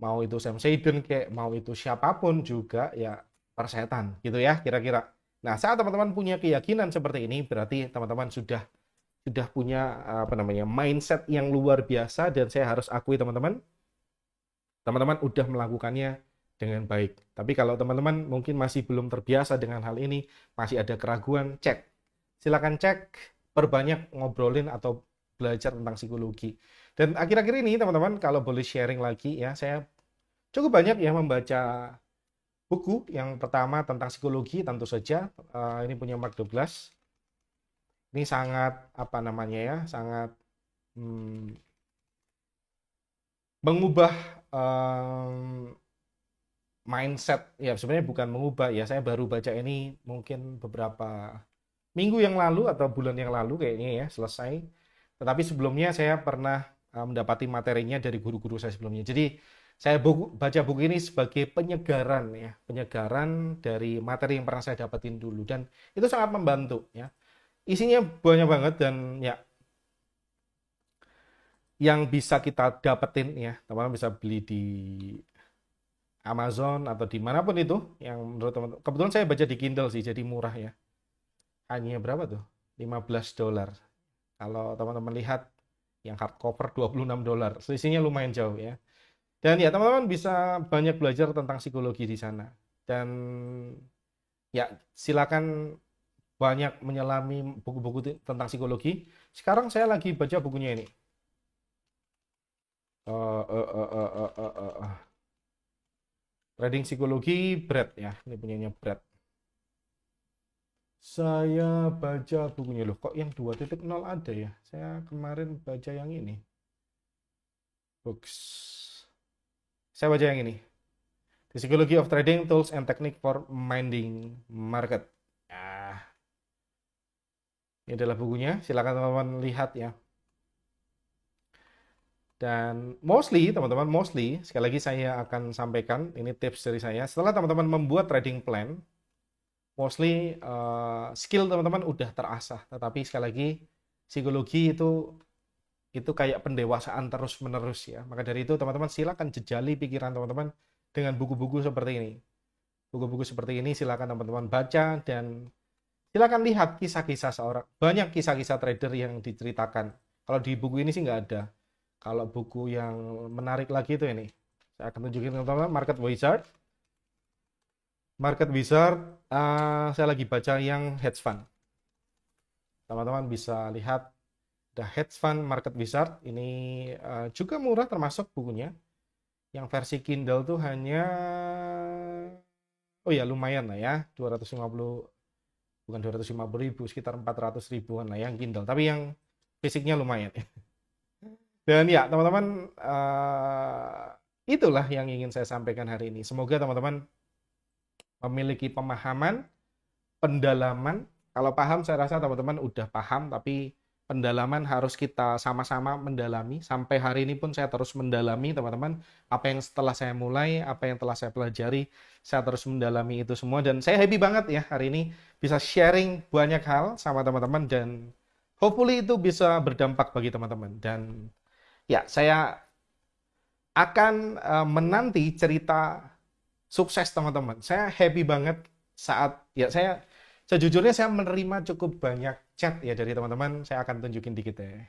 Mau itu Sam Jaden kayak mau itu siapapun juga ya persetan gitu ya kira-kira. Nah, saat teman-teman punya keyakinan seperti ini, berarti teman-teman sudah punya apa namanya, mindset yang luar biasa, dan saya harus akui teman-teman udah melakukannya dengan baik. Tapi kalau teman-teman mungkin masih belum terbiasa dengan hal ini, masih ada keraguan, cek. Silakan cek, perbanyak ngobrolin atau belajar tentang psikologi. Dan akhir-akhir ini teman-teman, kalau boleh sharing lagi ya, saya cukup banyak ya membaca buku. Yang pertama tentang psikologi, tentu saja ini punya Mark Douglas. Ini sangat apa namanya ya, sangat mengubah mindset ya. Sebenarnya bukan mengubah ya, saya baru baca ini mungkin beberapa minggu yang lalu atau bulan yang lalu kayaknya ya selesai. Tetapi sebelumnya saya pernah mendapati materinya dari guru-guru saya sebelumnya. Jadi saya baca buku ini sebagai penyegaran ya, penyegaran dari materi yang pernah saya dapetin dulu, dan itu sangat membantu ya. Isinya banyak banget, dan ya yang bisa kita dapetin ya, teman-teman bisa beli di Amazon atau dimanapun itu yang menurut teman-teman. Kebetulan saya baca di Kindle sih, jadi murah ya. Hanya berapa tuh? $15. Kalau teman-teman lihat yang hardcover $26. Selisihnya lumayan jauh ya. Dan ya teman-teman bisa banyak belajar tentang psikologi di sana. Dan ya silakan banyak menyelami buku-buku tentang psikologi. Sekarang saya lagi baca bukunya ini. Trading Psikologi Brad ya. Ini punyanya Brad. Saya baca bukunya, loh kok yang 2.0 ada ya. Saya kemarin baca yang ini. Books. Saya baca yang ini. The Psychology of Trading, Tools and Technique for Minding Market. Ya. Ini adalah bukunya, silakan teman-teman lihat ya. Dan mostly, teman-teman, sekali lagi saya akan sampaikan, ini tips dari saya. Setelah teman-teman membuat trading plan, mostly skill teman-teman udah terasah. Tetapi sekali lagi, psikologi itu kayak pendewasaan terus-menerus ya. Maka dari itu teman-teman silakan jejali pikiran teman-teman dengan buku-buku seperti ini. Buku-buku seperti ini silakan teman-teman baca, dan silakan lihat kisah-kisah seorang. Banyak kisah-kisah trader yang diceritakan. Kalau di buku ini sih nggak ada. Kalau buku yang menarik lagi itu ini. Saya akan tunjukin teman-teman, Market Wizard. Market Wizard, saya lagi baca yang hedge fund. Teman-teman bisa lihat The Hedge Fund Market Wizard. Ini juga murah termasuk bukunya. Yang versi Kindle tuh hanya, oh ya lumayan lah ya, 250 bukan 250.000, sekitar 400 ribuan lah yang Kindle, tapi yang fisiknya lumayan. Dan ya teman-teman, itulah yang ingin saya sampaikan hari ini. Semoga teman-teman memiliki pemahaman, pendalaman. Kalau paham, saya rasa teman-teman udah paham, tapi pendalaman harus kita sama-sama mendalami. Sampai hari ini pun saya terus mendalami, teman-teman. Apa yang setelah saya mulai, apa yang telah saya pelajari, saya terus mendalami itu semua. Dan saya happy banget ya hari ini bisa sharing banyak hal sama teman-teman, dan hopefully itu bisa berdampak bagi teman-teman. Dan ya, saya akan menanti cerita sukses teman-teman. Saya happy banget saat ya sejujurnya saya menerima cukup banyak chat ya dari teman-teman. Saya akan tunjukin dikit ya.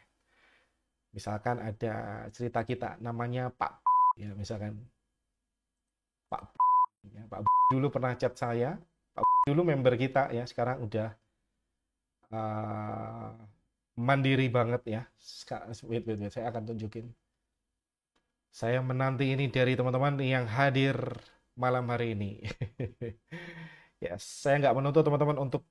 Misalkan ada cerita kita namanya Pak ya, misalkan Pak ya, Pak dulu pernah chat saya. Pak dulu member kita ya, sekarang udah mandiri banget ya. Wait, saya akan tunjukin. Saya menanti ini dari teman-teman yang hadir malam hari ini. Ya, saya nggak menuntut teman-teman untuk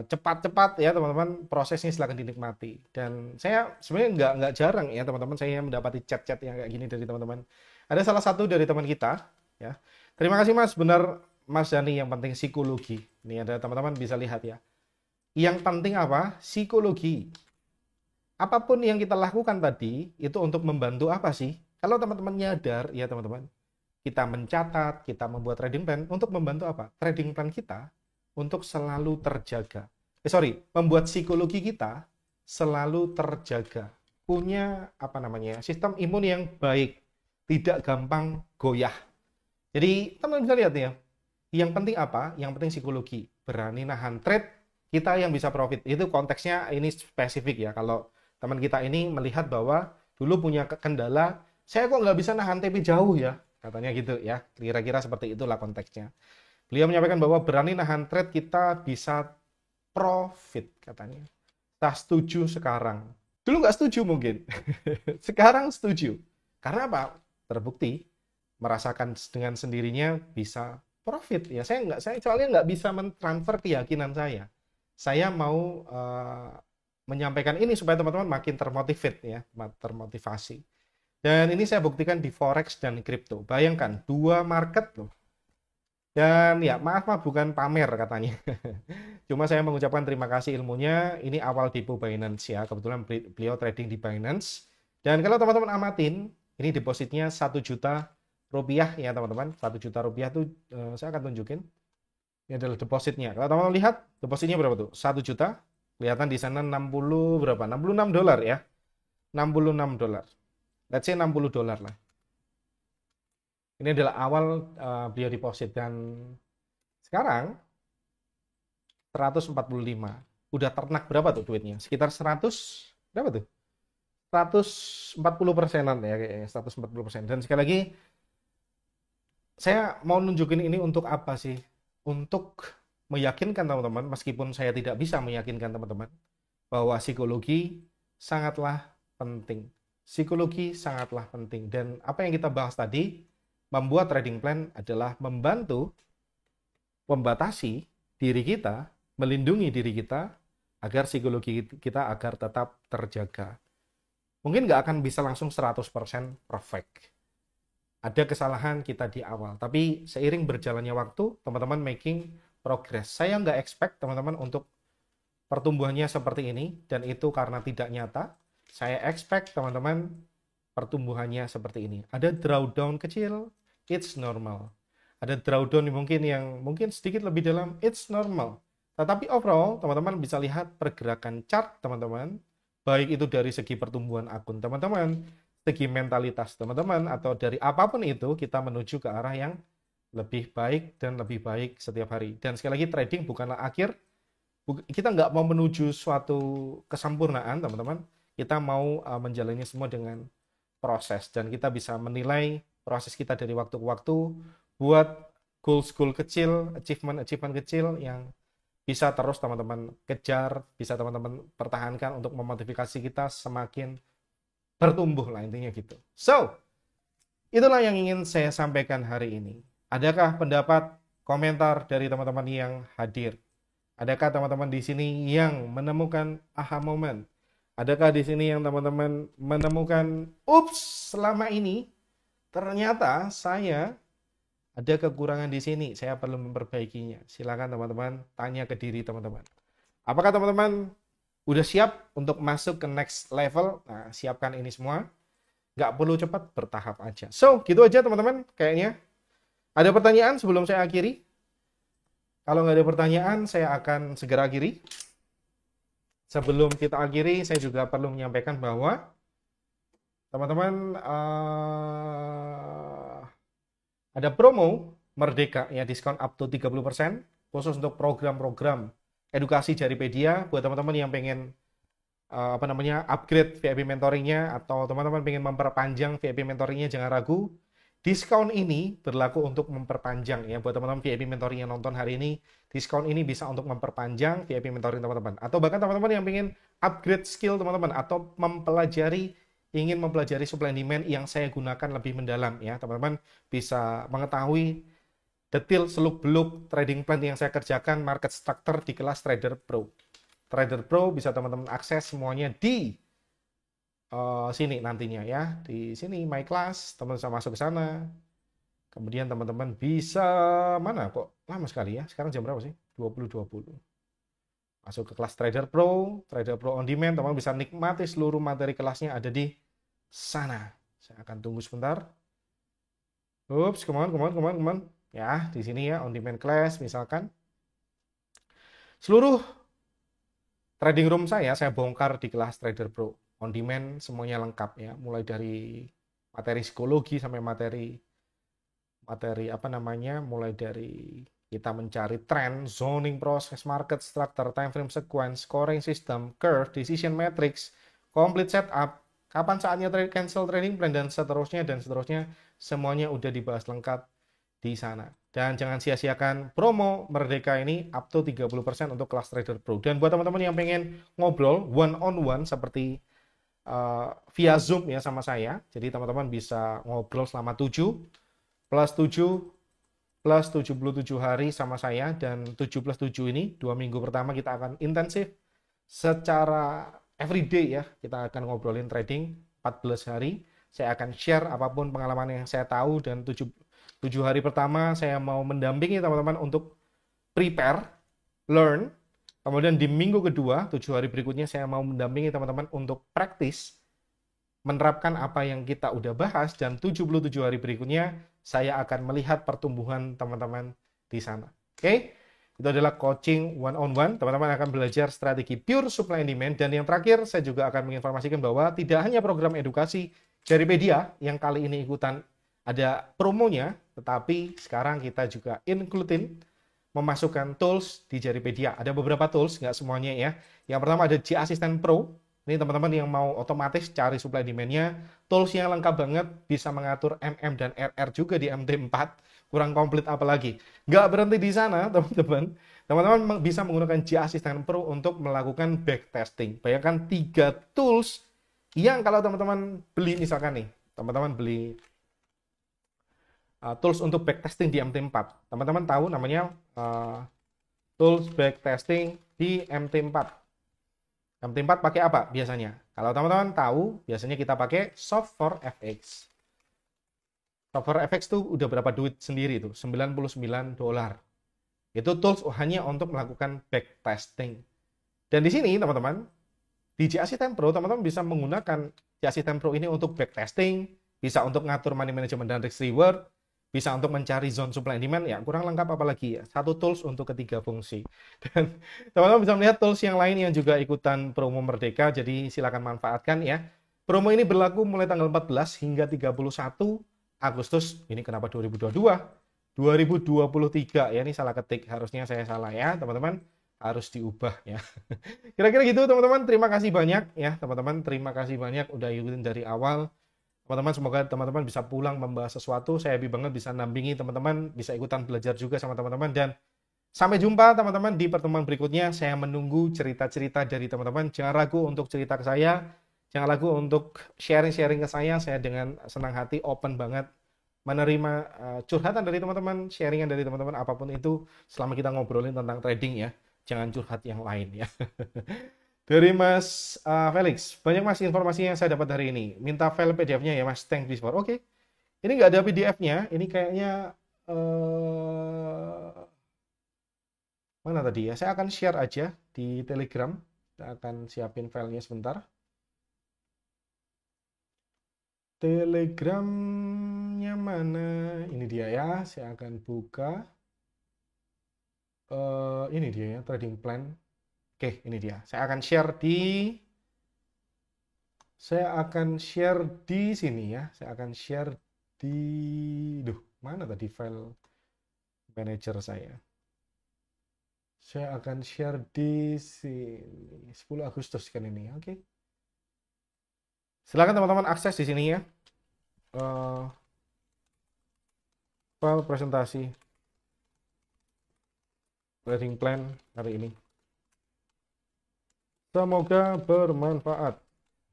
cepat-cepat ya teman-teman, prosesnya silahkan dinikmati. Dan saya sebenarnya nggak jarang ya teman-teman, saya mendapati chat-chat yang kayak gini dari teman-teman. Ada salah satu dari teman kita ya. Terima kasih Mas, benar Mas Dani, yang penting psikologi. Ini ada teman-teman bisa lihat ya. Yang penting apa? Psikologi. Apapun yang kita lakukan tadi itu untuk membantu apa sih? Kalau teman-teman nyadar ya teman-teman, kita mencatat, kita membuat trading plan untuk membantu apa? Trading plan kita untuk selalu terjaga. Membuat psikologi kita selalu terjaga. Punya apa namanya? Sistem imun yang baik, tidak gampang goyah. Jadi teman-teman bisa lihat ya. Yang penting apa? Yang penting psikologi. Berani nahan trade, kita yang bisa profit. Itu konteksnya ini spesifik ya. Kalau teman kita ini melihat bahwa dulu punya kendala, saya kok nggak bisa nahan TP jauh ya. Katanya gitu ya, kira-kira seperti itulah konteksnya. Beliau menyampaikan bahwa berani nahan trade kita bisa profit katanya. Saya setuju sekarang. Dulu nggak setuju mungkin. Sekarang setuju. Karena apa? Terbukti merasakan dengan sendirinya bisa profit ya. Saya soalnya nggak bisa mentransfer keyakinan saya. Saya mau menyampaikan ini supaya teman-teman makin termotivate ya, termotivasi. Dan ini saya buktikan di Forex dan kripto. Bayangkan, dua market loh. Dan ya, maaf bukan pamer katanya. Cuma saya mengucapkan terima kasih ilmunya. Ini awal tipu Binance ya. Kebetulan beliau trading di Binance. Dan kalau teman-teman amatin, ini depositnya 1 juta rupiah ya teman-teman. 1 juta rupiah tuh saya akan tunjukin. Ini adalah depositnya. Kalau teman-teman lihat, depositnya berapa tuh? 1 juta. Kelihatan di sana 60 berapa? 66 dolar ya. 66 dolar. Let's say 60 dolar lah. Ini adalah awal beliau deposit, dan sekarang 145. Udah ternak berapa tuh duitnya? Sekitar 100 berapa tuh? 140%-an ya kayaknya, 140%. Dan sekali lagi saya mau nunjukin ini untuk apa sih? Untuk meyakinkan teman-teman, meskipun saya tidak bisa meyakinkan teman-teman, bahwa psikologi sangatlah penting. Psikologi sangatlah penting. Dan apa yang kita bahas tadi, membuat trading plan adalah membantu membatasi diri kita, melindungi diri kita, agar psikologi kita agar tetap terjaga. Mungkin nggak akan bisa langsung 100% perfect. Ada kesalahan kita di awal, tapi seiring berjalannya waktu, teman-teman making progress. Saya nggak expect teman-teman untuk pertumbuhannya seperti ini, dan itu karena tidak nyata. Saya expect teman-teman pertumbuhannya seperti ini. Ada drawdown kecil, it's normal. Ada drawdown yang mungkin sedikit lebih dalam, it's normal. Tetapi overall, teman-teman bisa lihat pergerakan chart teman-teman, baik itu dari segi pertumbuhan akun teman-teman, segi mentalitas teman-teman, atau dari apapun itu, kita menuju ke arah yang lebih baik dan lebih baik setiap hari. Dan sekali lagi, trading bukanlah akhir. Kita nggak mau menuju suatu kesempurnaan, teman-teman. Kita mau menjalani semua dengan proses, dan kita bisa menilai proses kita dari waktu ke waktu, buat goals kecil, achievement kecil yang bisa terus teman-teman kejar, bisa teman-teman pertahankan untuk memotivasi kita semakin bertumbuh lah, intinya gitu. So, itulah yang ingin saya sampaikan hari ini. Adakah pendapat, komentar dari teman-teman yang hadir? Adakah teman-teman di sini yang menemukan aha moment? Adakah di sini yang teman-teman menemukan, ups, selama ini ternyata saya ada kekurangan di sini, saya perlu memperbaikinya. Silakan teman-teman tanya ke diri teman-teman. Apakah teman-teman udah siap untuk masuk ke next level? Nah, siapkan ini semua. Nggak perlu cepat, bertahap aja. So, gitu aja teman-teman kayaknya. Ada pertanyaan sebelum saya akhiri? Kalau nggak ada pertanyaan, saya akan segera akhiri. Sebelum kita akhiri, saya juga perlu menyampaikan bahwa teman-teman ada promo Merdeka ya, diskon up to 30% khusus untuk program-program edukasi Jaripedia buat teman-teman yang pengen upgrade VIP mentoringnya atau teman-teman pengen memperpanjang VIP mentoringnya, jangan ragu. Diskon ini berlaku untuk memperpanjang ya buat teman-teman VIP mentoring yang nonton hari ini. Diskon ini bisa untuk memperpanjang VIP mentoring teman-teman atau bahkan teman-teman yang pengen upgrade skill teman-teman atau ingin mempelajari supply and demand yang saya gunakan lebih mendalam ya. Teman-teman bisa mengetahui detail seluk-beluk trading plan yang saya kerjakan, market structure di kelas Trader Pro. Trader Pro bisa teman-teman akses semuanya di sini nantinya ya. Di sini My Class, teman-teman bisa masuk ke sana. Kemudian teman-teman bisa, mana kok lama sekali ya. Sekarang jam berapa sih? 20.20. Masuk ke kelas Trader Pro On Demand, teman-teman bisa nikmati seluruh materi kelasnya ada di sana. Saya akan tunggu sebentar. Ups, come on. Ya, di sini ya, On Demand Class misalkan. Seluruh trading room saya bongkar di kelas Trader Pro On Demand, semuanya lengkap ya, mulai dari materi psikologi sampai materi mulai dari kita mencari tren, zoning proses, market structure, time frame sequence, scoring system, curve, decision matrix, complete setup, kapan saatnya cancel trading plan, dan seterusnya, semuanya udah dibahas lengkap di sana. Dan jangan sia-siakan promo Merdeka ini up to 30% untuk kelas Trader Pro. Dan buat teman-teman yang pengen ngobrol one-on-one seperti via Zoom ya sama saya, jadi teman-teman bisa ngobrol selama 7 plus 7 plus 77 hari sama saya, dan 7 plus 7 ini 2 minggu pertama kita akan intensif secara everyday ya, kita akan ngobrolin trading 14 hari. Saya akan share apapun pengalaman yang saya tahu, dan 7 hari pertama saya mau mendampingi teman-teman untuk prepare, learn. Kemudian di minggu kedua, 7 hari berikutnya saya mau mendampingi teman-teman untuk praktis, menerapkan apa yang kita udah bahas, dan 77 hari berikutnya saya akan melihat pertumbuhan teman-teman di sana. Oke? Itu adalah coaching one-on-one. Teman-teman akan belajar strategi pure supply and demand. Dan yang terakhir, saya juga akan menginformasikan bahwa tidak hanya program edukasi Jaripedia yang kali ini ikutan ada promonya, tetapi sekarang kita juga includein memasukkan tools di Jaripedia. Ada beberapa tools, nggak semuanya ya. Yang pertama ada J Assistant Pro. Ini teman-teman yang mau otomatis cari supply demand-nya, tools yang lengkap banget, bisa mengatur MM dan RR juga di MT4, kurang komplit apalagi. Nggak berhenti di sana, teman-teman. Teman-teman bisa menggunakan J Assistant Pro untuk melakukan backtesting. Bayangkan 3 tools yang kalau teman-teman beli, misalkan nih, teman-teman beli tools untuk backtesting di MT4. Teman-teman tahu namanya tools backtesting di MT4. MT4 pakai apa biasanya? Kalau teman-teman tahu, biasanya kita pakai Soft4FX. Soft4FX tuh udah berapa duit sendiri tuh? $99. Itu tools hanya untuk melakukan backtesting. Dan di sini teman-teman, di J Assistant Pro, teman-teman bisa menggunakan J Assistant Pro ini untuk backtesting, bisa untuk ngatur money management dan risk reward, bisa untuk mencari zone supply and demand, ya kurang lengkap apalagi ya. Satu tools untuk ketiga fungsi. Dan teman-teman bisa melihat tools yang lain yang juga ikutan promo Merdeka, jadi silakan manfaatkan ya. Promo ini berlaku mulai tanggal 14 hingga 31 Agustus. Ini kenapa 2022? 2023 ya, ini salah ketik, harusnya saya salah ya teman-teman, harus diubah ya. Kira-kira gitu teman-teman, terima kasih banyak ya teman-teman, terima kasih banyak udah ikutin dari awal. Teman-teman, semoga teman-teman bisa pulang membahas sesuatu. Saya happy banget bisa nampingi teman-teman, bisa ikutan belajar juga sama teman-teman. Dan sampai jumpa teman-teman di pertemuan berikutnya. Saya menunggu cerita-cerita dari teman-teman. Jangan ragu untuk cerita ke saya. Jangan ragu untuk sharing-sharing ke saya. Saya dengan senang hati, open banget menerima curhatan dari teman-teman, sharingan dari teman-teman, apapun itu, selama kita ngobrolin tentang trading ya. jangan curhat yang lain ya. Dari Mas Felix, banyak Mas informasi yang saya dapat hari ini. Minta file PDF-nya ya Mas, thanks before. Oke, ini nggak ada PDF-nya, ini kayaknya mana tadi ya? Saya akan share aja di Telegram. Saya akan siapin filenya sebentar. Telegramnya mana? Ini dia ya. Saya akan buka. Ini dia ya, trading plan. Oke, ini dia. Saya akan share di sini ya. Saya akan share di mana tadi file manager saya? Saya akan share di sini 10 Agustus kan ini. Oke. Silakan teman-teman akses di sini ya. File presentasi trading plan hari ini. Semoga bermanfaat.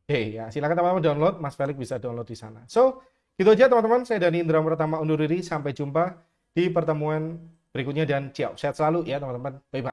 Oke ya, silakan teman-teman download. Mas Felix bisa download di sana. So, gitu aja teman-teman. Saya Dani Indra Pratama undur diri. Sampai jumpa di pertemuan berikutnya dan ciao. Sehat selalu ya teman-teman. Bye-bye.